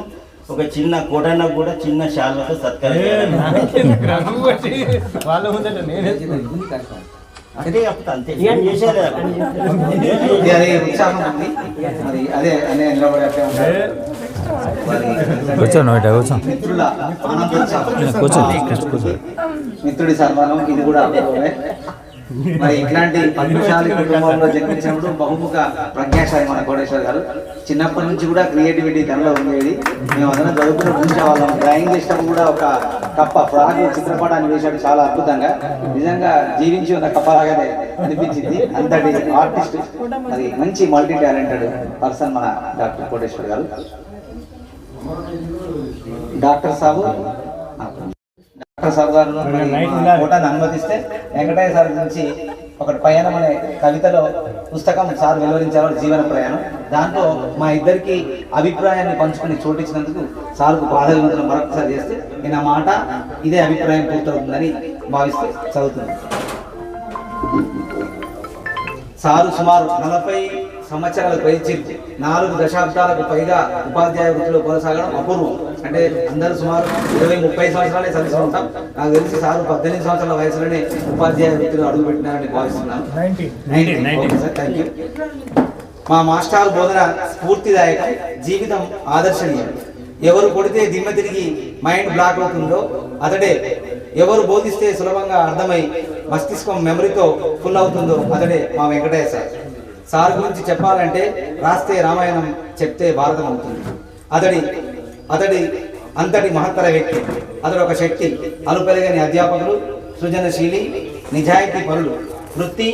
ఒక చిన్న కోటన్న కూడా చిన్న శాలతో సత్కారం అంటే అంతే మిత్రుడి సన్మానం ఇది కూడా. మరి ఇట్లాంటి పద్మశాలి కుటుంబంలో జన్మించినప్పుడు బహుముఖ ప్రజ్ఞాశాలి మన కోటేశ్వర్ గారు. చిన్నప్పటి నుంచి కూడా క్రియేటివిటీ తనలో ఉండేది. మేము అందరం చదువుకున్న చూసేవాళ్ళం. డ్రాయింగ్ చేసినప్పుడు కూడా ఒక కప్ప ఫ్రాగ్ చిత్రపటాన్ని వేశాడు చాలా అద్భుతంగా. నిజంగా జీవించి ఉన్న కప్పలాగానే అనిపించింది. అంతటి ఆర్టిస్ట్, అది మంచి మల్టీ టాలెంటెడ్ పర్సన్ మన డాక్టర్ కోటేశ్వర్ గారు. డాక్టర్ సాబు గారు కోటాన్ని అనుమతిస్తే వెంకటయ్య సార్ నుంచి ఒకటి పయనం అనే కవితలో పుస్తకం సార్ వెలువరించారు, జీవన ప్రయాణం. దాంట్లో మా ఇద్దరికి అభిప్రాయాన్ని పంచుకుని చోటించినందుకు సార్కు పాదాభివందనం మరొకసారి చేస్తే నేను ఆ మాట ఇదే అభిప్రాయం పూర్తవుతుందని భావిస్తూ చదువుతున్నాను. సారు సుమారు 40 సంవత్సరాలకు పైచి 4 దశాబ్దాలకు పైగా ఉపాధ్యాయ వృత్తిలో కొనసాగడం అపూర్వం. అంటే అందరూ సుమారు 20-30 సంవత్సరాలే చదివి ఉంటాం. నాకు తెలిసి సారు 18 సంవత్సరాల వయసులోనే ఉపాధ్యాయ వృత్తిలో అడుగుపెట్టినారని భావిస్తున్నాను. Thank you. మా మాస్టర్ బోధన స్ఫూర్తిదాయకం, జీవితం ఆదర్శనీయం. ఎవరు కొడితే దిమ్మ తిరిగి మైండ్ బ్లాక్ అవుతుందో అతడే, ఎవరు బోధిస్తే సులభంగా అర్థమై మస్తిష్కం మెమరీతో ఫుల్ అవుతుందో అతడే మా వెంకటయ్య సార్. సార్ గురించి చెప్పాలంటే రాస్తే రామాయణం, చెప్తే భారతం అవుతుంది. అతడి అంతటి మహత్తర వ్యక్తి. అతడు ఒక శక్తి. అలుపెరగని అధ్యాపకులు, సృజనశీలి, నిజాయితీ పరులు. వృత్తి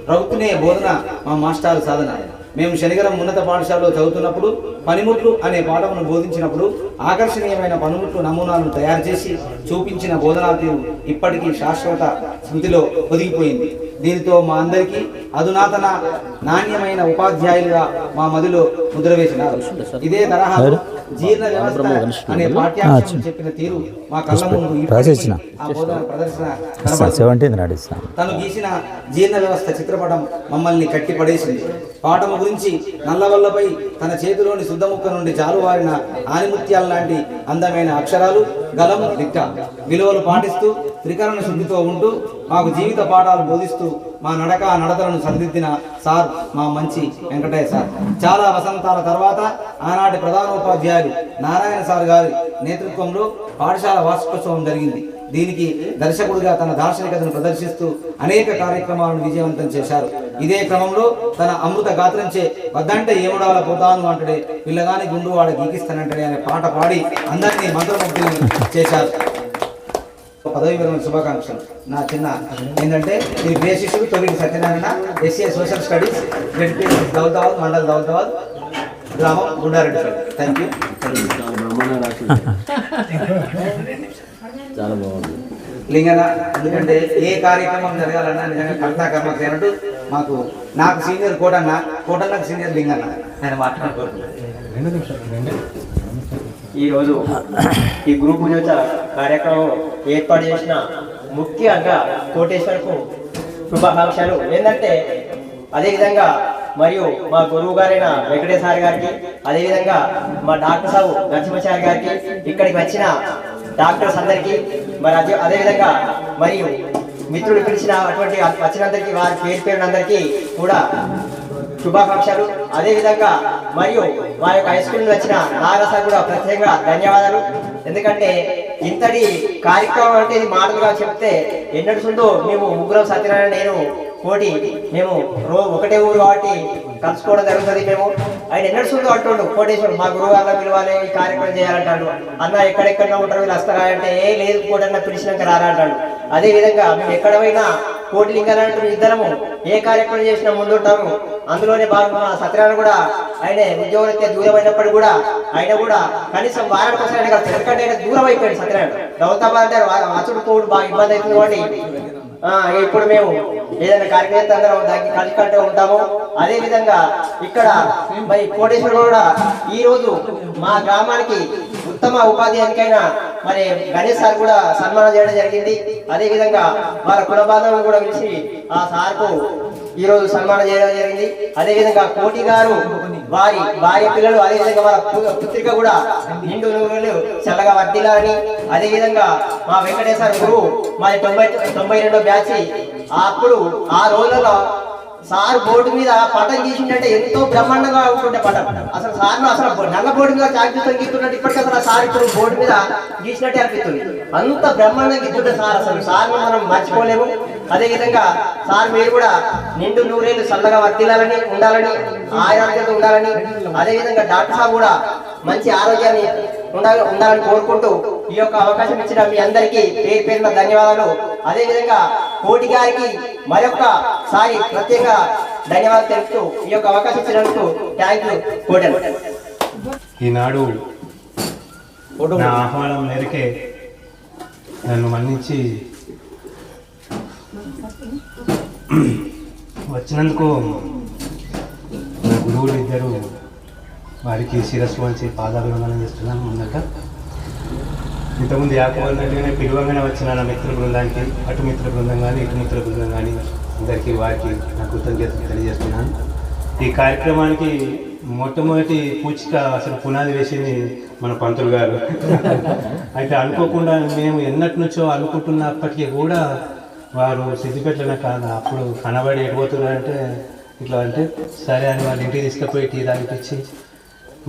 ప్రవృత్తినే బోధన మా మాస్టారు సాధన. మేము శనిగరం ఉన్నత పాఠశాలలో చదువుతున్నప్పుడు పనిముట్లు అనే పాఠమును బోధించినప్పుడు ఆకర్షణీయమైన పనిముట్లు నమూనాలను తయారు చేసి చూపించిన బోధనా తీరు ఇప్పటికీ శాశ్వత స్మృతిలో ఒదిగిపోయింది. దీనితో మా అందరికీ అధునాతన నాణ్యమైన ఉపాధ్యాయులుగా మా మదిలో ముద్ర వేసినారు. ఇదే తరహా జీర్ణ వ్యవస్థ అనే పాఠ్యాంశం చెప్పిన తీరు మా కళ్ళ ముందు ఆ బోధన ప్రదర్శన తను గీసిన జీర్ణ వ్యవస్థ చిత్రపటం మమ్మల్ని కట్టిపడేసింది. పాఠము గురించి నల్లవల్లపై తన చేతిలోని శుద్ధముక్క నుండి జారువారిన ఆనిముత్యాల లాంటి అందమైన అక్షరాలు, గలం, దిక్క విలువలు పాటిస్తూ త్రికరణ శుద్ధితో ఉంటూ మాకు జీవిత పాఠాలు బోధిస్తూ మా నడతలను సరిదిద్దిన సార్ మా మంచి వెంకటయ్య సార్. చాలా వసంతాల తర్వాత ఆనాటి ప్రధానోపాధ్యాయులు నారాయణ సార్ గారి నేతృత్వంలో పాఠశాల వార్షికోత్సవం జరిగింది. దీనికి దర్శకుడిగా తన దార్శనికతను ప్రదర్శిస్తూ అనేక కార్యక్రమాలను విజయవంతం చేశారు. ఇదే క్రమంలో తన అమృత గాత్రంచే వద్దంటే ఏముడాల పోతాను అంటడే పిల్లగాని గుండువాడ గీకిస్తానంటడే అనే పాట పాడి అందరినీ మంత్రముగ్ధుల్ని చేశారు. పదవి విరమణ శుభాకాంక్షలు. నా చిన్న ఏంటంటే ఇది ప్రియ శిష్యుడు తొలిటి Satyanarayana, SA social studies, ZPS Daulatabad mandal Daulatabad గ్రామం గుండారెడ్డి సార్. Thank you. చాలా బాగుంది లింగన. ఎందుకంటే ఏ కార్యక్రమం జరగాలన్నా నిజంగా కర్తా కర్మ చేయనట్టు నాకు సీనియర్ కోటన్నకు సీనియర్ లింగన్న ఆయన మాట్లాడుకోరు. ఈరోజు ఈ గ్రూప్ పూజ కార్యక్రమం ఏర్పాటు చేసిన ముఖ్యంగా కోటేశ్వర్కు శుభాకాంక్షలు. ఏంటంటే అదేవిధంగా మరియు మా గురువు గారైన వెంకటేశ్వర గారికి, అదేవిధంగా మా డాక్టర్ సాబు నరసింహాచారి గారికి, ఇక్కడికి వచ్చిన డాక్టర్స్ అందరికీ, మరి అదేవిధంగా మరియు మిత్రులు పిలిచిన అటువంటి వచ్చినందరికీ వారి పేరునందరికీ కూడా శుభాకాంక్షలు. అదేవిధంగా మరియు మా యొక్క హై స్కూల్ వచ్చిన నాగసార్ కూడా ప్రత్యేకంగా ధన్యవాదాలు. ఎందుకంటే ఇంతటి కార్యక్రమం అంటే ఇది మాటలుగా చెప్తే ఎన్నడుతుందో. మేము ముగ్గురం సత్యనారాయణ, నేను కోటి, మేము ఒకటే ఊరు కాబట్టి కలుసుకోవడం జరుగుతుంది. మేము ఆయన ఎన్నడుతుందో అంటుండు కోటేశ్వరుడు మా గురువు గారిలో పిలవాలి, ఈ కార్యక్రమం చేయాలంటాడు. అన్న ఎక్కడెక్కడ ఉంటారు వీళ్ళు వస్తారా అంటే ఏ లేదు కోటన్న పిలిచినాక రారా అంటాడు. అదేవిధంగా మేము ఎక్కడ పోయినా కోటి లింగాలంటూ ఇద్దరము ఏ కార్యక్రమం చేసినా ముందుంటాము. అందులోనే భాగంగా సత్యనారాయణ కూడా ఆయన ఉద్యోగరీత్యా దూరం అయినప్పుడు కూడా ఆయన కూడా కనీసం వారానికి ఒకసారి ఎందుకంటే ఆయన దూరం అయిపోయాడు సత్యనారాయణ. దౌలతాబాద్ అంటే అచ్చుడు పోడు బాగా ఇబ్బంది అవుతుంది కాబట్టి ఇప్పుడు మేము ఏదైనా కార్యక్రమం అందరం కలిసికట్టు ఉంటాము. అదే విధంగా ఇక్కడ మరి కోటేశ్వరుడు కూడా ఈ రోజు మా గ్రామానికి ఉత్తమ ఉపాధ్యాయునికైనా మరి గణేష్ సార్ కూడా సన్మానం చేయడం జరిగింది. అదే విధంగా వాళ్ళ కుల బాంధవులను కూడా పిలిచి ఆ సార్కు ఈ రోజు సన్మానం చేయడం జరిగింది. అదే విధంగా కోటి గారు వారి భార్య పిల్లలు, అదే విధంగా వాళ్ళ పుత్రిక కూడా నిండు నూరులు చల్లగా వర్దిల్లాలని, అదే విధంగా మా వెంకటేశ్వర గురువు మాది 92 బ్యాచ్. అప్పుడు ఆ రోజులలో సార్ బోర్డు మీద పటం గీసిందంటే ఎంతో బ్రహ్మాండంగా ఉంటుండే పటం. అసలు సార్ను అసలు నల్ల బోర్డు మీద చాక్పీస్తో గీస్తున్నట్టు ఇప్పటికీ అసలు సార్ ఇప్పుడు బోర్డు మీద గీసినట్టే అనిపిస్తుంది. అంత బ్రహ్మాండంగా గీస్తుంటే సార్, అసలు సార్ను మనం మర్చిపోలేము. అదే విధంగా సార్ మీరు కూడా నిండు నూరేళ్ళు చల్లగా వర్తిల్లాలని, ఉండాలని, ఆరోగ్యంగా ఉండాలని, అదే విధంగా డాక్టర్ సార్ కూడా మంచి ఆరోగ్యాన్ని ఉండాలని కోరుకుంటూ ఈ యొక్క అవకాశం ఇచ్చిన మీ అందరికీ పేరు పేరున ధన్యవాదాలు. అదే విధంగా కోటి గారికి మరొకసారి ప్రత్యేక ధన్యవాదాలు తెలుపుతూ ఈ యొక్క అవకాశం ఇచ్చినందుకు థ్యాంక్ యూ కోటన్. ఈనాడు నా ఆహ్వానం మేరకే నన్ను మన్నించి వచ్చినందుకు నా గురువులు ఇద్దరు వారికి శిరస్సు వంచి పాదాభివందనం చేస్తున్నాను. ముందట ఇంతకుముందు యాకవన్నట్టుగానే పిలువంగానే వచ్చిన నా మిత్ర బృందానికి, అటు మిత్ర బృందం కానీ ఇటు మిత్ర బృందం కానీ అందరికీ వారికి నా కృతజ్ఞతలు తెలియజేస్తున్నాను. ఈ కార్యక్రమానికి మొట్టమొదటి పూచిక అసలు పునాది వేసింది మన పంతులు గారు. అయితే అనుకోకుండా మేము ఎన్నటి నుంచో అనుకుంటున్నప్పటికీ కూడా వారు సిద్దిపేటలోనే కాదు అప్పుడు కనబడి ఎడిపోతున్నారంటే ఇట్లా అంటే సరే అని వాళ్ళ ఇంటికి తీసుకుపోయి టీ తాగిపించి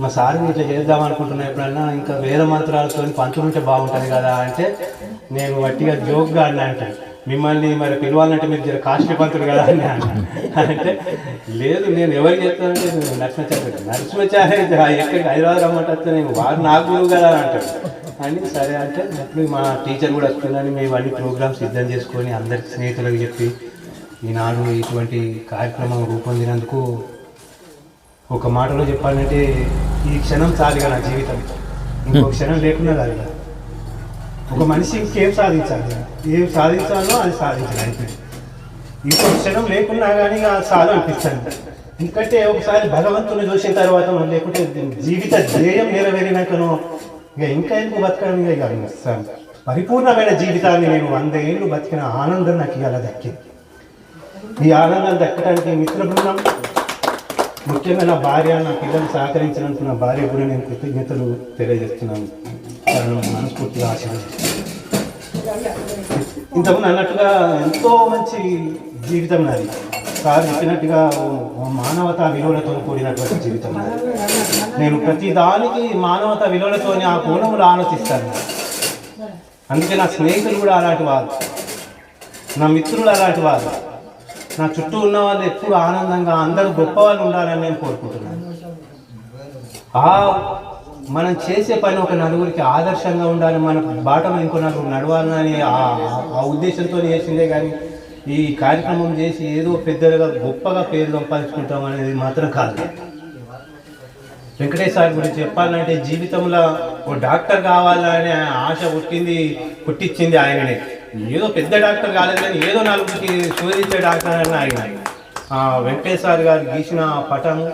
మా సార్ ఇట్లా చేద్దాం అనుకుంటున్నా, ఎప్పుడన్నా ఇంకా వేద మంత్రాలతో పంతులు ఉంటే బాగుంటుంది కదా అంటే నేను వట్టిగా జోక్గా అన్నా అంటే మిమ్మల్ని మరి పిలవాలంటే మీరు జర కాస్ట్లీ పంతులు కదా అని అంటే లేదు నేను ఎవరికి చెప్తానంటే నరసింహాచార్య ఎక్కడికి హైదరాబాద్ రమ్మంటే నేను వారు నా గురువు కదా అని అంటాడు అని సరే అంటే అప్పుడు మా టీచర్ కూడా వస్తుందని మేము అన్ని ప్రోగ్రామ్స్ సిద్ధం చేసుకొని అందరికి స్నేహితులకు చెప్పి ఈనాడు ఇటువంటి కార్యక్రమం రూపొందినందుకు ఒక మాటలో చెప్పాలంటే ఈ క్షణం చాలుగా నా జీవితం, ఇంకో క్షణం లేకుండా కాదు. ఒక మనిషి ఇంకేం సాధించాలి, ఏం సాధించాలో అది సాధించాలి అయిపోయింది. ఇంకో క్షణం లేకున్నా కానీ అది సాధన అనిపిస్తాను. ఎందుకంటే ఒకసారి భగవంతుని చూసిన తర్వాత లేకుంటే జీవిత ధ్యేయం నెరవేరినాకను ఇంకా ఎందుకు బతకడం, ఇక పరిపూర్ణమైన జీవితాన్ని నేను 100 ఏళ్ళు బతికిన ఆనందం నాకు ఇలా దక్కింది. ఈ ఆనందం దక్కడానికి మిత్ర బృందం, ముఖ్యంగా నా భార్య, నా పిల్లలు సహకరించినందుకు నా భార్య కూడా నేను కృతజ్ఞతలు తెలియజేస్తున్నాను. మనస్ఫూర్తిగా ఆశీర్వదిస్తున్నాను. ఇంతకుముందు అన్నట్టుగా ఎంతో మంచి జీవితం నాది. సార్ చెప్పినట్టుగా మానవతా విలువలతో కూడినటువంటి జీవితం నాది. నేను ప్రతి దానికి మానవతా విలువలతో ఆ కోణంలో ఆలోచిస్తాను. అందుకే నా స్నేహితులు కూడా అలాంటి వారు, నా మిత్రులు అలాంటి వారు, నా చుట్టూ ఉన్న వాళ్ళు ఎప్పుడు ఆనందంగా అందరూ గొప్ప వాళ్ళు ఉండాలని నేను కోరుకుంటున్నాను. మనం చేసే పని ఒక నలుగురికి ఆదర్శంగా ఉండాలి, మన బాటలో ఇంకో నలుగురు నడవాలని ఆ ఉద్దేశంతో చేసిందే కానీ ఈ కార్యక్రమం చేసి ఏదో పెద్దగా గొప్పగా పేరు సంపాదించుకుంటాం అనేది మాత్రం కాదు. వెంకటేష్ సార్ గురించి చెప్పాలంటే జీవితంలో ఓ డాక్టర్ కావాలనే ఆశ పుట్టించింది ఆయననే. ఏదో పెద్ద డాక్టర్ కాలేదు కానీ ఏదో నలుగురికి శోధించే డాక్టర్ అని ఆయన. వెంకటేష్ సార్ గారు గీసిన పటము,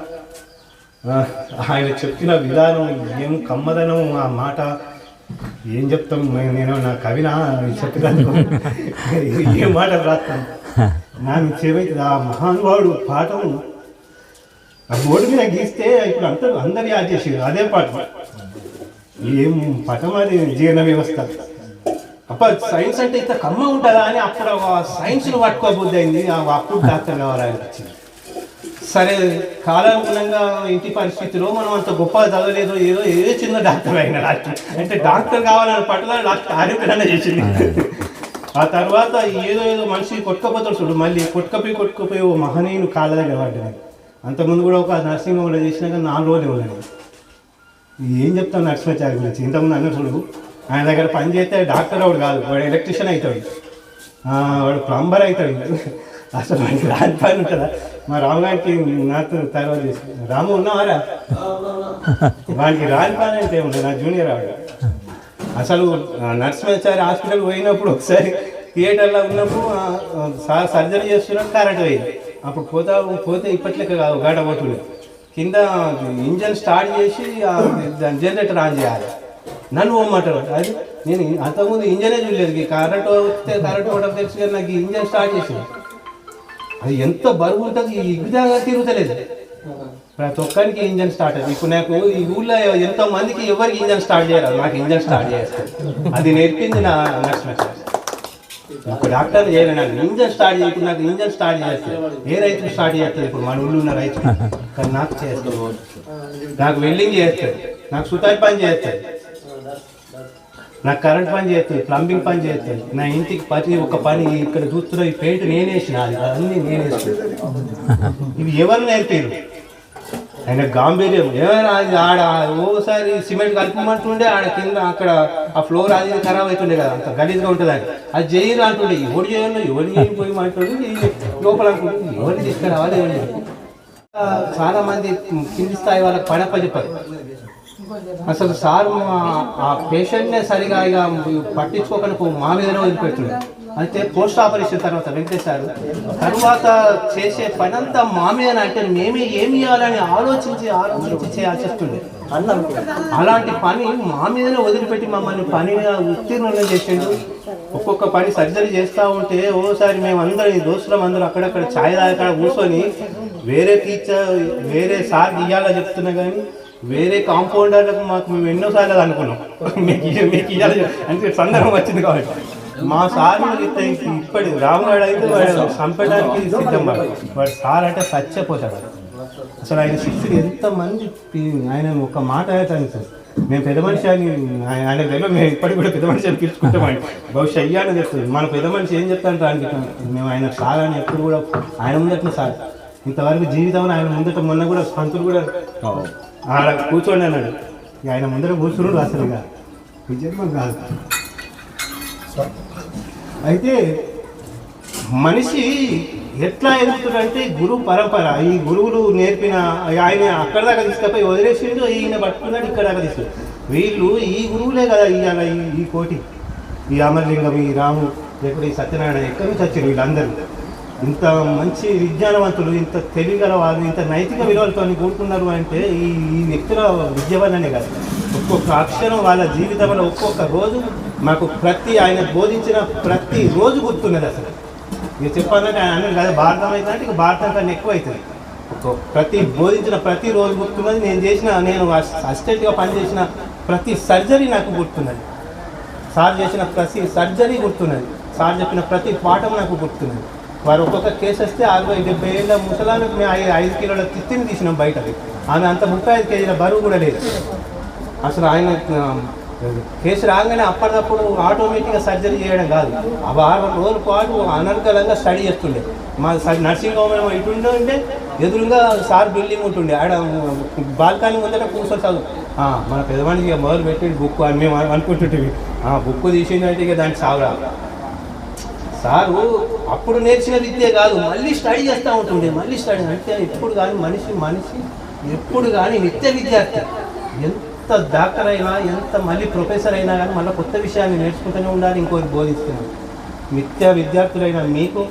ఆయన చెప్పిన విధానం, ఏం కమ్మదనం, ఆ మాట ఏం చెప్తాం. నేను నా కవిన చెప్పినందుకు ఏ మాట రాస్తాను నాకు చెవైతే ఆ మహానుభావుడు పాఠం ఆ బోర్డు మీద గీస్తే ఇప్పుడు అందరు యాద్ చేసేది అదే పాఠం. ఏం పటం అది జీర్ణ వ్యవస్థ. అప్పుడు సైన్స్ అంటే ఇంత కమ్మ ఉంటుందా అని అప్పుడు సైన్స్ను పట్టుకోబుద్ది అయింది. అప్పుడు డాక్టర్ కావాలనిపించింది. సరే కాలానుగుణంగా ఇంటి పరిస్థితిలో మనం అంత గొప్పగా చదవలేదు, ఏదో చిన్న డాక్టర్ అయినా అంటే డాక్టర్ కావాలని పట్టుదల డాక్టర్ ఆరోగ్యంగా చేసింది. ఆ తర్వాత ఏదో మనిషి కొట్టుకపోతాడు చూడు, మళ్ళీ కొట్టుకపోయి ఓ మహనీయుని కాళ్ళ దగ్గర పడ్డాను. అంతకుముందు కూడా ఒక నర్సింగ్ హోమ్లో చేసినా కానీ 4 రోజులు ఇవ్వలేదు. ఏం చెప్తాను నరసింహాచారి గురించి. ఇంతకుముందు అన్న చూడు, ఆయన దగ్గర పని చేస్తే డాక్టర్ వాడు కాదు, వాడు ఎలక్ట్రీషియన్ అవుతాడు, వాడు ప్లంబర్ అవుతాడు. అసలు వాడికి రాని పని ఉంటుందా? మా రాముగారికి నాతో తర్వాత చేసి రాము ఉన్నావారా, వాడికి రాని పని అంటే ఉండదు. నా జూనియర్ ఆవిడ అసలు నరసింహాచారి హాస్పిటల్ పోయినప్పుడు ఒకసారి థియేటర్లో ఉన్నప్పుడు సార్ సర్జరీ చేస్తున్నట్టు కరెంట్ పోయింది. అప్పుడు పోతే ఇప్పట్లెక్క కాదు, గంట పోతుంది. కింద ఇంజన్ స్టార్ట్ చేసి జనరేటర్ ఆన్ చేయాలి. నన్ను పోమంటారు. అది నేను అంతకుముందు ఇంజనే చూడలేదు. కరెంట్ వస్తే కరెంట్ పోవడం తెలుసు కానీ నాకు ఇంజన్ స్టార్ట్ చేసింది. అది ఎంత బరువు ఉంటుంది, ఈ విధంగా తిరుగుతలేదు. ప్రతి ఒక్కరికి ఇంజన్ స్టార్ట్ అయింది. ఇప్పుడు నాకు ఈ ఊళ్ళో ఎంతో మందికి ఎవరికి ఇంజన్ స్టార్ట్ చేయరాదు, నాకు ఇంజన్ స్టార్ట్ చేస్తాను. అది నేర్పింది నా నరసింహాచారి. ఇప్పుడు డాక్టర్ చేయలేదు, నాకు ఇంజన్ స్టార్ట్ చేయకుండా నాకు ఇంజన్ స్టార్ట్ చేస్తుంది. ఏ రైతులు స్టార్ట్ చేస్తుంది? ఇప్పుడు మన ఊళ్ళో ఉన్న రైతులు. కానీ నాకు చేస్తుంది, నాకు వెల్డింగ్ చేస్తుంది, నాకు సుతాయి పని చేస్తుంది, నాకు కరెంట్ పని చేస్తుంది, ప్లంబింగ్ పని చేస్తుంది. నా ఇంటికి ప్రతి ఒక్క పని ఇక్కడ చూస్తున్న ఈ పెయింట్ నేనేసిన, అన్నీ నేనేస్తున్నాను. ఇవి ఎవరు నేర్పారు? ఆయన గాంభీర్యం ఏమైనా ఆడ ఓసారి సిమెంట్ కలుపుమంటుండే, ఆడ కింద అక్కడ ఆ ఫ్లోర్ అది ఖరాబ్ అవుతుండే కదా, అంత గలీజ్గా ఉంటుంది. అది చేయరు అంటుండే, ఎవరు చేయాలి ఎవరు చేయకపోయి అంటుండే. లోపల అనుకుంటుంది ఎవరిని తీసుకురావాలి. చాలా మంది కింది స్థాయి వాళ్ళకి పని అప్పచెప్పారు. అసలు సార్ ఆ పేషెంట్నే సరిగా ఇక పట్టించుకోకుండా మా మీదనే వదిలిపెడుతుండే. అయితే పోస్ట్ ఆపరేషన్ తర్వాత వెంకటేష్ సార్ తర్వాత చేసే పని అంతా మా మీద, అంటే మేమే ఏమి ఇవ్వాలని ఆలోచించి చేయాల్సి వస్తుండే. అలాంటి పని మా మీదనే వదిలిపెట్టి మమ్మల్ని పని ఉత్తీర్ణంగా చేసిండు. ఒక్కొక్క పని సర్జరీ చేస్తూ ఉంటే ఓసారి మేమందరం దోస్తులం అందరూ అక్కడక్కడ ఛాయ్ తాగక్కడ కూర్చొని వేరే టీచర్ వేరే సార్ ఇవ్వాలా చెప్తున్నా కానీ వేరే కాంపౌండర్లకు మాకు మేము ఎన్నోసార్లు అనుకున్నాం మీకు ఇవ్వాలి అంటే సందర్భం వచ్చింది. కాబట్టి మా సార్ ఇప్పటి రాముగాడు అయితే వాడు చంపడానికి సిద్ధం. వాడు సార్ అంటే చచ్చిపోతాడు. అసలు ఆయన శిష్యుడు ఎంతమంది ఆయన ఒక మాట అవుతాను సార్, మేము పెద్ద మనిషి అని ఆయన తెలియదు. మేము ఇప్పటికి కూడా పెద్ద మనిషి అని పిలుచుకుంటామని బహుశా అయ్యానని చెప్తుంది. మన పెద్ద మనిషి ఏం చెప్తాను రానికి మేము ఆయన సార్ అని ఎప్పుడు కూడా ఆయన ముందట సార్ ఇంతవరకు జీవితంలో ఆయన ముందట మొన్న కూడా పంతులు కూడా ఆడ కూర్చోండి అన్నాడు. ఆయన ముందర కూర్చున్నాడు. అసలు ఇక విజయమ్మ కాదు. అయితే మనిషి ఎట్లా ఎదుగుతుందంటే గురువు పరంపర. ఈ గురువులు నేర్పిన ఆయన అక్కడ దాకా తీసుకపోయి వదిలేసిండు, ఈయన పట్టుకున్నాడు ఇక్కడ దాకా తీసుకు. వీళ్ళు ఈ గురువులే కదా ఇవాళ ఈ కోటి, ఈ అమరలింగం, ఈ రాము, లేకపోతే ఈ సత్యనారాయణ ఎక్కడి నుంచి వచ్చారు వీళ్ళందరూ. ఇంత మంచి విజ్ఞానవంతులు, ఇంత తెలివిగల వాళ్ళు, ఇంత నైతిక విలువలతో కూడుకున్నారు అంటే ఈ వ్యక్తుల విద్య వల్లనే కాదు. ఒక్కొక్క అక్షరం వాళ్ళ జీవితంలో ఒక్కొక్క రోజు మాకు ఆయన బోధించిన ప్రతి రోజు గుర్తున్నది. అసలు ఇక చెప్పాలంటే ఆయన అన్నది కదా భారతం అవుతుందంటే ఇక భారతం కన్నా ఎక్కువ అవుతుంది. బోధించిన ప్రతి రోజు గుర్తున్నది. నేను అసిస్టెంట్గా పనిచేసిన ప్రతి సర్జరీ నాకు గుర్తున్నది. సార్ చేసిన ప్రతి సర్జరీ గుర్తున్నది. సార్ చెప్పిన ప్రతి పాఠం నాకు గుర్తున్నది. వారు ఒక్కొక్క కేసు వస్తే 60-70 ఏళ్ళ ముసలానికి మేము 5 కిలోల తిత్తిని తీసినాం బయటది. ఆమె అంత 35 కేజీల బరువు కూడా లేదు. అసలు ఆయన కేసు రాగానే అప్పటికప్పుడు ఆటోమేటిక్గా సర్జరీ చేయడం కాదు, ఆ 6 రోజుల పాటు అనర్గళంగా స్టడీ చేస్తుండే. మా నర్సింగ్ హోమ్ ఇటుండే ఉంటే ఎదురుగా సార్ బిల్డింగ్ ఉంటుండే, ఆడ బాల్కనీ ముందర కూర్చొని చదువు మన పెద్దవాడికి ఇక మొదలు పెట్టి బుక్ అని మేము అనుకుంటుంటివి. బుక్ తీసిందంటే ఇక దానికి సాగురా. సారు అప్పుడు నేర్చిన విద్య కాదు, మళ్ళీ స్టడీ చేస్తూ ఉంటుండే, మళ్ళీ స్టడీ అంటే ఎప్పుడు కానీ మనిషి ఎప్పుడు కానీ నిత్య విద్యార్థి. ఎంత డాక్టర్ అయినా, ఎంత మళ్ళీ ప్రొఫెసర్ అయినా కానీ మళ్ళీ కొత్త విషయాన్ని నేర్చుకుంటూనే ఉండాలి, ఇంకోటి బోధిస్తున్నాను. నిత్య విద్యార్థులైన మీకు,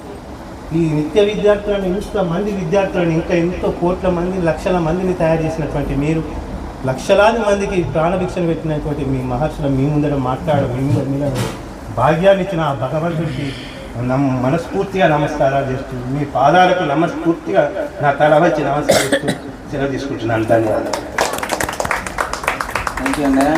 ఈ నిత్య విద్యార్థులను ఇంతమంది విద్యార్థులను, ఇంకా ఎంతో కోట్ల మంది, లక్షల మందిని తయారు చేసినటువంటి మీరు, లక్షలాది మందికి ప్రాణభిక్షను పెట్టినటువంటి మీ మహర్షులు మీ ముందర మాట్లాడడం, మీ భాగ్యాన్ని ఇచ్చిన ఆ భగవంతుడికి మనస్ఫూర్తిగా నమస్కారాలు చేస్తూ, మీ పాదాలకు మనస్ఫూర్తిగా నా తల వచ్చి నమస్కరిస్తూ సెలవు తీసుకుంటున్నాను. ధన్యవాదాలు. థ్యాంక్ యూ అన్నయ్య.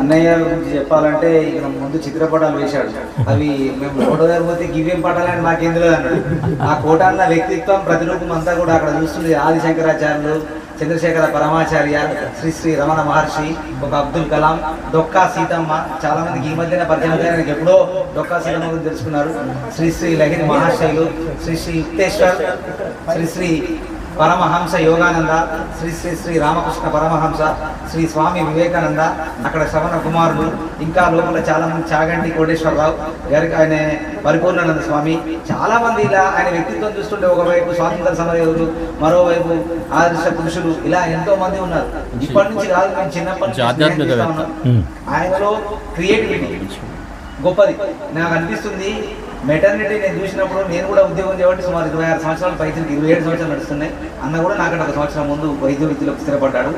అన్నయ్య గురించి చెప్పాలంటే ఇక్కడ ముందు చిత్రపటాలు వేశాడు, అవి మేము ఫోటో దగ్గర పోతే గివేం పటాలని మాకేం తెలియదు అన్నాడు. ఆ కోట అన్న వ్యక్తిత్వం ప్రతిరూపం అంతా కూడా అక్కడ చూస్తుంది. ఆదిశంకరాచార్యులు, చంద్రశేఖర పరమాచార్య, శ్రీ శ్రీ రమణ మహర్షి, ఒక అబ్దుల్ కలాం, డొక్కా సీతమ్మ. చాలా మందికి ఈ మధ్యన పరిచయం ఆయనకి ఎప్పుడో డొక్కా సీతమ్మ గురించి తెలుసుకున్నారు. శ్రీ శ్రీ లహిరి మహాశైలు, శ్రీ శ్రీ యుక్తేశ్వర్, శ్రీ శ్రీ పరమహంస యోగానంద, శ్రీ శ్రీ శ్రీ రామకృష్ణ పరమహంస, శ్రీ స్వామి వివేకానంద, అక్కడ శ్రవణ కుమారులు, ఇంకా లోపల చాలా మంది చాగంటి కోటేశ్వరరావు గారికి, ఆయన పరిపూర్ణానంద స్వామి, చాలా మంది. ఇలా ఆయన వ్యక్తిత్వం చూస్తుంటే ఒకవైపు స్వాతంత్ర సమరయోధులు, మరోవైపు ఆదర్శ పురుషులు, ఇలా ఎంతో మంది ఉన్నారు. ఇప్పటి నుంచి కాదు, మేము చిన్నప్పటి నుంచి ఉన్నాం. ఆయనలో క్రియేటివిటీ గొప్పది. నాకు అనిపిస్తుంది మెటర్నిటీ నేను చూసినప్పుడు, నేను కూడా ఉద్యోగం చేయబట్టి సుమారు 26 సంవత్సరాలు పైకి 27 సంవత్సరాలు నడుస్తున్నాయి. అన్న కూడా నాకంటే 1 సంవత్సరం ముందు వైద్య వృత్తిలోకి స్థిరపడ్డాడు.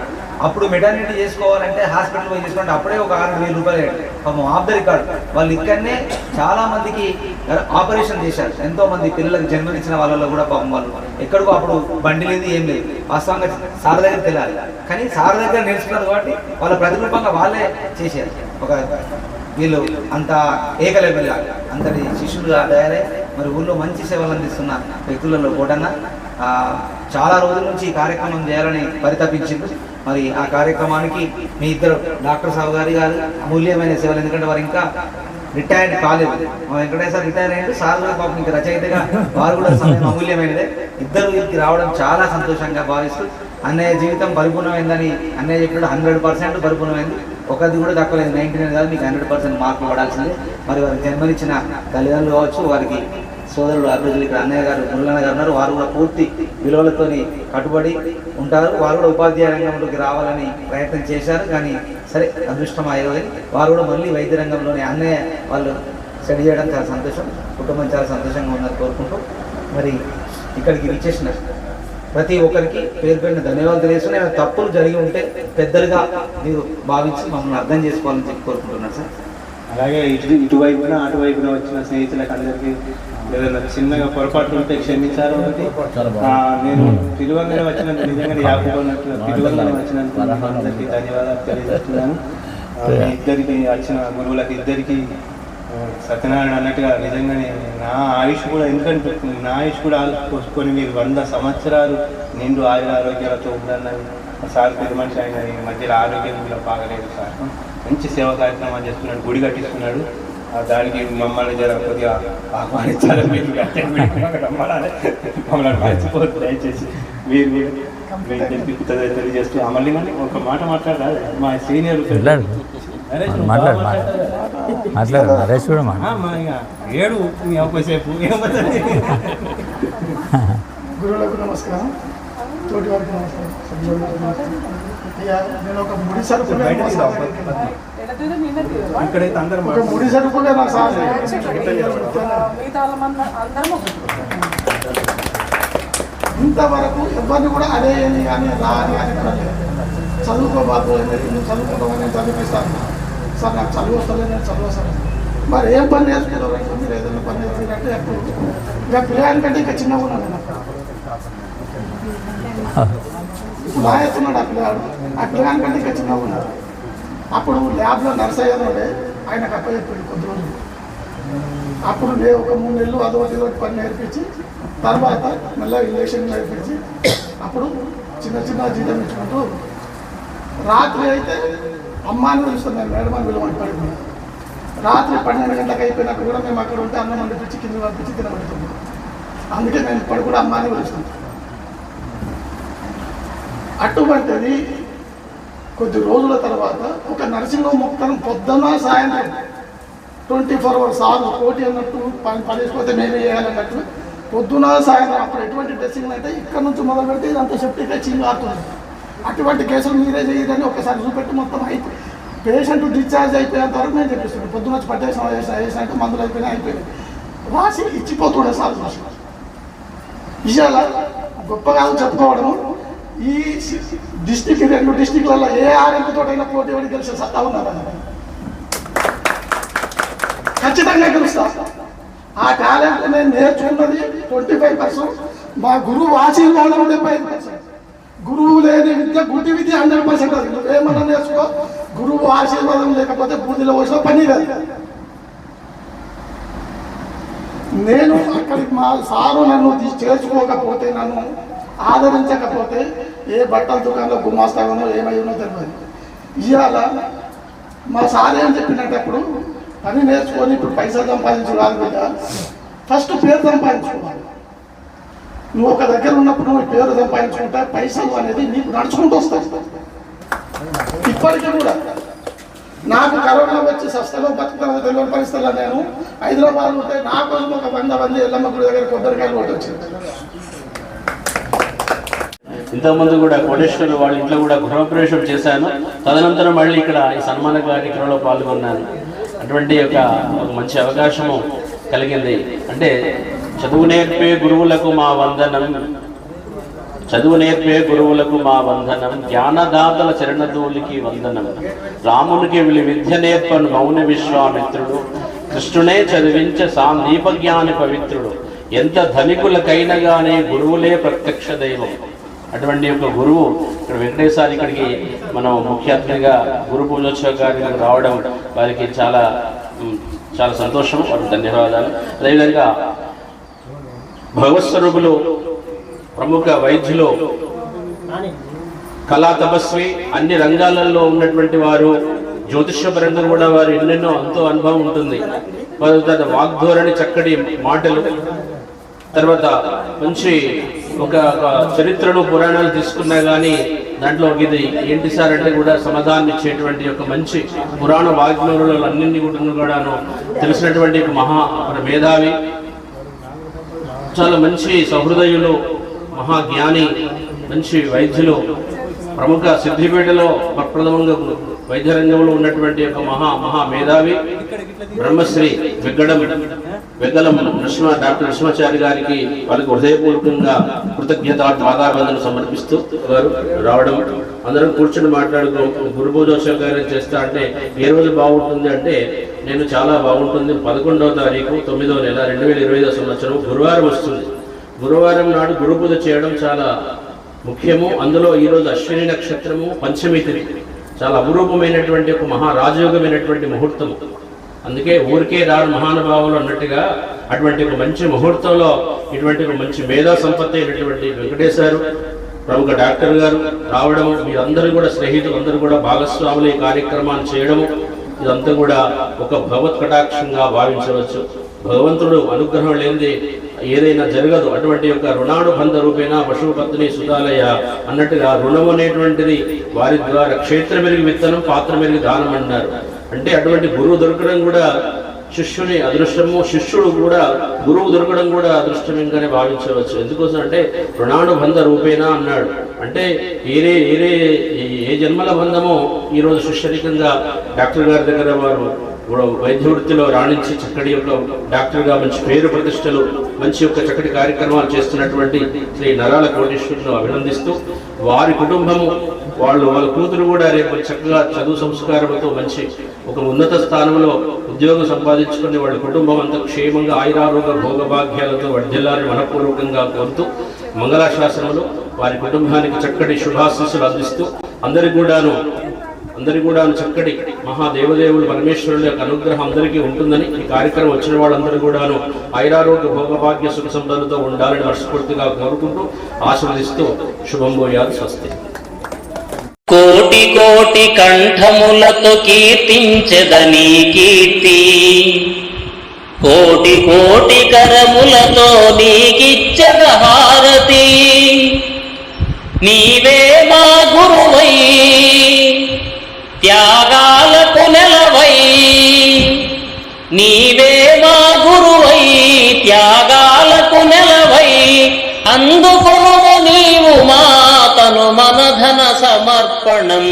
అప్పుడు మెటర్నిటీ చేసుకోవాలంటే హాస్పిటల్ పోయి చేసుకోవాలంటే అప్పుడే ఒక 6,000 రూపాయలు పాపం ఆఫ్ ద రికార్డ్. వాళ్ళు ఇక్కడనే చాలా మందికి ఆపరేషన్ చేశారు. ఎంతో మంది పిల్లలకు జన్మనిచ్చిన వాళ్ళలో కూడా పాపం వాళ్ళు ఎక్కడికో అప్పుడు బండి లేదు, ఏం లేదు. వాస్తవంగా సార్ దగ్గర తెలియాలి, కానీ సార్ దగ్గర నేర్చుకున్నారు కాబట్టి వాళ్ళ ప్రతిరూపంగా వాళ్ళే చేశారు. ఒక వీళ్ళు అంత ఏకలవ్యంగా అంతటి శిష్యులుగా తయారై మరి ఊళ్ళో మంచి సేవలు అందిస్తున్న వ్యక్తులలో కోటన్న చాలా రోజుల నుంచి ఈ కార్యక్రమం చేయాలని పరితపించింది. మరి ఆ కార్యక్రమానికి మీ ఇద్దరు డాక్టర్ సాబు గారు అమూల్యమైన సేవలు, ఎందుకంటే వారు ఇంకా రిటైర్డ్ కాలేదు. మా వెంకటేశ్వర రిటైర్ అయ్యారు, సార్ కూడా పాపం ఇంకా రచయితగా వారు కూడా సమయం అమూల్యమైనదే. ఇద్దరు వీరికి రావడం చాలా సంతోషంగా భావిస్తూ, అన్నయ్య జీవితం పరిపూర్ణమైందని అన్నయ్య చెప్పినట్టు 100% పరిపూర్ణమైంది. ఒకది కూడా తక్కువలేదు, 99 కాదు, మీకు 100% మార్కులు పడాల్సిందే. మరి వారికి జన్మనిచ్చిన తల్లిదండ్రులు కావచ్చు, వారికి సోదరులు అభివృద్ధులు ఇక్కడ అన్నయ్య గారు, మురళన్న గారు ఉన్నారు. వారు కూడా పూర్తి విలువలతో కట్టుబడి ఉంటారు. వారు కూడా ఉపాధ్యాయ రంగంలోకి రావాలని ప్రయత్నం చేశారు, కానీ సరే అదృష్టం అయ్యేది. వారు కూడా మళ్ళీ వైద్య రంగంలోనే అన్నయ్య వాళ్ళు స్టడీ చేయడం చాలా సంతోషం. కుటుంబం చాలా సంతోషంగా ఉన్నారు కోరుకుంటూ, మరి ఇక్కడికి విచ్చేసిన ప్రతి ఒక్కరికి పేరు పేరున ధన్యవాదాలు తెలియజేస్తున్నా. ఏమైనా తప్పులు జరిగి ఉంటే పెద్దలుగా మీరు భావించి మమ్మల్ని అర్థం చేసుకోవాలని చెప్పి కోరుకుంటున్నాను సార్. అలాగే ఇటువైపున అటువైపున వచ్చిన స్నేహితులకు అందరికీ ఏదైనా చిన్నగా పొరపాట్లు ఉంటే క్షమించారు. నేను తిరువంగన వచ్చినందుకు నిజంగా యాభైనట్లు తిరువంగన వచ్చినందుకు అందరికీ ధన్యవాదాలు తెలియజేస్తున్నాను. ఇద్దరికి వచ్చిన గురువులకు ఇద్దరికి సత్యనారాయణ అన్నట్టుగా నిజంగానే నా ఆయుష్ కూడా, ఎందుకంటే నా ఆయుష్ కూడా పోసుకొని మీరు 100 సంవత్సరాలు నిండు ఆరోగ్యాలతో ఉండాలని సార్ పెద్ద మనిషి ఆయన మధ్యలో ఆరోగ్యం కూడా బాగలేదు సార్. మంచి సేవా కార్యక్రమాలు చేస్తున్నాడు, గుడి కట్టిస్తున్నాడు. దానికి మమ్మల్ని జర కొద్దిగా ఆహ్వానించాలని మీరు రమ్మాలని మమ్మల్ని మర్చిపోతుంది. దయచేసి మీరు తెలియజేస్తూ మళ్ళీ ఒక మాట మాట్లాడాలి. మా సీనియర్ నరేష్ కూడా ఏడు అవకాశపు గురువులకు నమస్కారం, తోటి వారికి నమస్కారం. నేను ఒక ముడి సరుకుగా ముడి సరుకుగా నా సార్ ఇంతవరకు ఎవరిని కూడా అదే కానీ రా అని కానీ చదువుకోబాదు, చదువుకోవడం చదివిస్తాను సార్, నాకు చదువు వస్తుంది, నేను చదువుతాను. మరి ఏం పని నేర్చుకున్నారు, మీరు ఏదైనా పని నేర్చుకుంటే ఎప్పుడు ఇంకా పిల్లగాని కంటే ఇంకా చిన్నగా ఉన్నాను. ఇప్పుడు రాస్తున్నాడు ఆ పిల్లగాడు, ఆ పిల్లగాని కంటే ఇంకా చిన్నగా ఉన్నాడు. అప్పుడు ల్యాబ్లో నర్స్ అయ్యేదంటే ఆయనకు అప్పచెప్పాడు కొద్ది రోజులు. అప్పుడు నేను ఒక 3 నెలలు అదొకటి ఇదొకటి పని నేర్పించి తర్వాత మళ్ళీ ఇంజక్షన్ నేర్పించి అప్పుడు చిన్న చిన్న జీతం ఇచ్చుకుంటూ రాత్రి అయితే అమ్మాని పిలుస్తాను నేను మేడం అని పిలవని పడుకున్నాను. రాత్రి 12 గంటలకు అయిపోయినాక కూడా మేము అక్కడ ఉంటే అన్నం వండిపించి కింద పంపించి తినబడుతున్నాం. అందుకే నేను ఇప్పుడు కూడా అమ్మాని పిలుస్తాను. అటువంటిది కొద్ది రోజుల తర్వాత ఒక నర్సింగ్ హోమ్ మొత్తం పొద్దున్న సాయంత్రం 24 hours సార్లు కోటి అన్నట్టు పనిపోతే మేమే చేయాలన్నట్టు పొద్దున సాయంత్రం అప్పుడు ఎటువంటి డ్రెస్సింగ్ అంటే ఇక్కడ నుంచి మొదలు పెడితే ఇదంతా సెప్టిక్గా చీలు ఆడుతుంది. అటువంటి కేసులు మీరే చేయదని ఒకసారి చూపెట్టి మొత్తం అయిపోయి పేషెంట్ డిశ్చార్జ్ అయిపోయేంత వరకు నేను చెప్పిస్తున్నాను. పొద్దున వచ్చి పట్టేసిన వేసినట్టు మందులు అయిపోయినాయి రాసి ఇచ్చిపోతుండే సార్ చూసి ఇవాళ గొప్పగా చెప్పుకోవడము. ఈ డిస్టిక్ 2 డిస్టిక్లలో ఏ ఆర్ఎంతోటైనా పోటీ పడి గెలిచే సత్తా ఉన్నారన్న ఖచ్చితంగా గెలుస్తా. ఆ టాలెంట్ నేను నేర్చుకున్నది 25%. మా గురువు ఆశీర్వాదం 75%. గురువు లేని విద్య గుడ్డి విద్య 100%. అది నువ్వేమన్నా నేర్చుకో, గురువు ఆశీర్వాదం లేకపోతే బూదిలో వచ్చిన పని లేదు. నేను అక్కడికి మా సారు నన్ను చేర్చుకోకపోతే, నన్ను ఆదరించకపోతే ఏ బట్టల దుకాణంలో గుమాస్తానో ఏమయ్యనో తెలియదు. ఇవాళ మా సార్ ఏం చెప్పినప్పుడు పని నేర్చుకొని ఇప్పుడు పైసలు సంపాదించుకోవాలి బిడ్డ, ఫస్ట్ పేరు సంపాదించుకోవాలి. నువ్వు ఒక దగ్గర ఉన్నప్పుడు నువ్వు పేరు సంపాదించుకుంటే పైసలు అనేది నీకు నడుచుకుంటూ వస్తాయి. ఇప్పటికీ కూడా నాకు కరోనా వచ్చి సస్తలో బతుకుతున్న తెలియని పరిస్థితుల్లో నేను హైదరాబాద్ ఉంటే నా కోసం ఒక 100 మంది ఎల్లమ్మ గుడి దగ్గర కొబ్బరికాయలు కొట్టి వచ్చింది. ఇంతకుముందు కూడా కోటేశ్వరులు వాళ్ళ ఇంట్లో కూడా గృహప్రవేశం చేశాను. తదనంతరం మళ్ళీ ఇక్కడ ఈ సన్మాన కార్యక్రమంలో పాల్గొన్నాను. అటువంటి ఒక మంచి అవకాశము కలిగింది. అంటే చదువు నేర్పే గురువులకు మా వందనం, చదువు నేర్పే గురువులకు మా వందనం, జ్ఞానదాతల చరణధూలికి వందనం, రామునికి విద్య నేర్పను మౌన విశ్వామిత్రుడు, కృష్ణునే చదివించే సాందీపజ్ఞాని పవిత్రుడు, ఎంత ధనికులకైనా కానీ గురువులే ప్రత్యక్ష దైవం. అటువంటి యొక్క గురువు ఇక్కడ వెంకటేశ్వర ఇక్కడికి మనం ముఖ్య అతిథిగా గురు పూజోత్సవ కార్యక్రమం రావడం వారికి చాలా చాలా సంతోషం, వారికి ధన్యవాదాలు. అదేవిధంగా భగవత్స్వరూపులు, ప్రముఖ వైద్యులు, కళా తపస్వి, అన్ని రంగాలలో ఉన్నటువంటి వారు, జ్యోతిష్యపరంగా కూడా వారు ఎన్నెన్నో ఎంతో అనుభవం ఉంటుంది. వాగ్ధోరణి, చక్కటి మాటలు, తర్వాత మంచి ఒక చరిత్రలు పురాణాలు తీసుకున్నా కానీ దాంట్లో ఇది ఏంటి సార్ అంటే కూడా సమాధానం ఇచ్చేటువంటి ఒక మంచి పురాణ వాగ్మూలలో అన్నింటి కూడాను తెలిసినటువంటి ఒక మహా మేధావి, చాలా మంచి సహృదయులు, మహాజ్ఞాని, మంచి వైద్యులు, ప్రముఖ సిద్ధిపేటలో ప్రప్రథమంగా వైద్య రంగంలో ఉన్నటువంటి ఒక మహా మేధావి బ్రహ్మశ్రీ వెగ్గలం డాక్టర్ నరసింహాచారి గారికి వాళ్ళకి హృదయపూర్వకంగా కృతజ్ఞతాభివందనలు సమర్పిస్తూ వారు రావడం, అందరం కూర్చొని మాట్లాడుకో గురు పూజోత్సవ కార్యం చేస్తా అంటే ఏ రోజు బాగుంటుంది అంటే నేను చాలా బాగుంటుంది 11వ తారీఖు 9వ నెల 2025 సంవత్సరం గురువారం వస్తుంది. గురువారం నాడు గురు పూజ చేయడం చాలా ముఖ్యము. అందులో ఈరోజు అశ్విని నక్షత్రము, పంచమి తిథి, చాలా అపురూపమైనటువంటి ఒక మహారాజయోగమైనటువంటి ముహూర్తము. అందుకే ఊరికే రారు మహానుభావులు అన్నట్టుగా అటువంటి ఒక మంచి ముహూర్తంలో ఇటువంటి ఒక మంచి మేధా సంపత్తి అయినటువంటి వెంకటేశ్వరు ప్రముఖ డాక్టర్ గారు రావడము, మీరందరూ కూడా స్నేహితులు అందరూ కూడా భాగస్వాములు ఈ కార్యక్రమాన్ని చేయడము, ఇదంతా కూడా ఒక భగవత్ కటాక్షంగా భావించవచ్చు. భగవంతుడు అనుగ్రహం లేనిది ఏదైనా జరగదు. అటువంటి యొక్క రుణానుబంధ రూపేణ పశుపత్ని సుతాలయ అన్నట్టుగా రుణం అనేటువంటిది వారి ద్వారా క్షేత్ర మెరుగు విత్తనం, పాత్ర మెరుగు దానం అన్నారు. అంటే అటువంటి గురువు దొరకడం కూడా శిష్యుని అదృష్టము, శిష్యుడు కూడా గురువు దొరకడం కూడా అదృష్టంగానే భావించవచ్చు. ఎందుకోసం అంటే రుణానుబంధ రూపేణ అన్నాడు. అంటే ఏ జన్మల బంధమో ఈరోజు శిష్యరికంగా డాక్టర్ గారి దగ్గర వారు వైద్య వృత్తిలో రాణించి చక్కటి యొక్క డాక్టర్గా మంచి పేరు ప్రతిష్టలు, మంచి యొక్క చక్కటి కార్యక్రమాలు చేస్తున్నటువంటి శ్రీ నరాల కోటేశ్వరులను అభినందిస్తూ, వారి కుటుంబము వాళ్ళ కూతురు కూడా రేపు చక్కగా చదువు సంస్కారంతో మంచి ఒక ఉన్నత స్థానంలో ఉద్యోగం సంపాదించుకుని వాళ్ళ కుటుంబం అంతా క్షేమంగా ఆయురారోగ భోగభాగ్యాలతో వర్ధిల్లాలని మనపూర్వకంగా కోరుతూ మంగళాశాసనములు వారి కుటుంబానికి చక్కటి శుభాశీస్సులు అందిస్తూ అందరికీ కూడాను అందరికీ కూడా చక్కటి మహాదేవదేవులు పరమేశ్వరుల యొక్క అనుగ్రహం అందరికీ ఉంటుందని, ఈ కార్యక్రమం వచ్చిన వాళ్ళందరూ కూడాను ఐరారోగ్య భోగభాగ్య సుఖ సంపదలతో ఉండాలని మనస్ఫూర్తిగా కోరుకుంటూ ఆశీర్వదిస్తూ శుభం భూయాలు. స్వస్తి. కోటి కోటి కంఠములతో కీర్తించెదని కీర్తి, కోటి కోటి కరములతో నీకిచ్చెద హారతి. నీవే మా గురువై త్యాగాలకు నెలవై, నీవే మా గురువై త్యాగాలకు నెలవై. అందుకొను నీవు మా తను మన ధన సమర్పణం.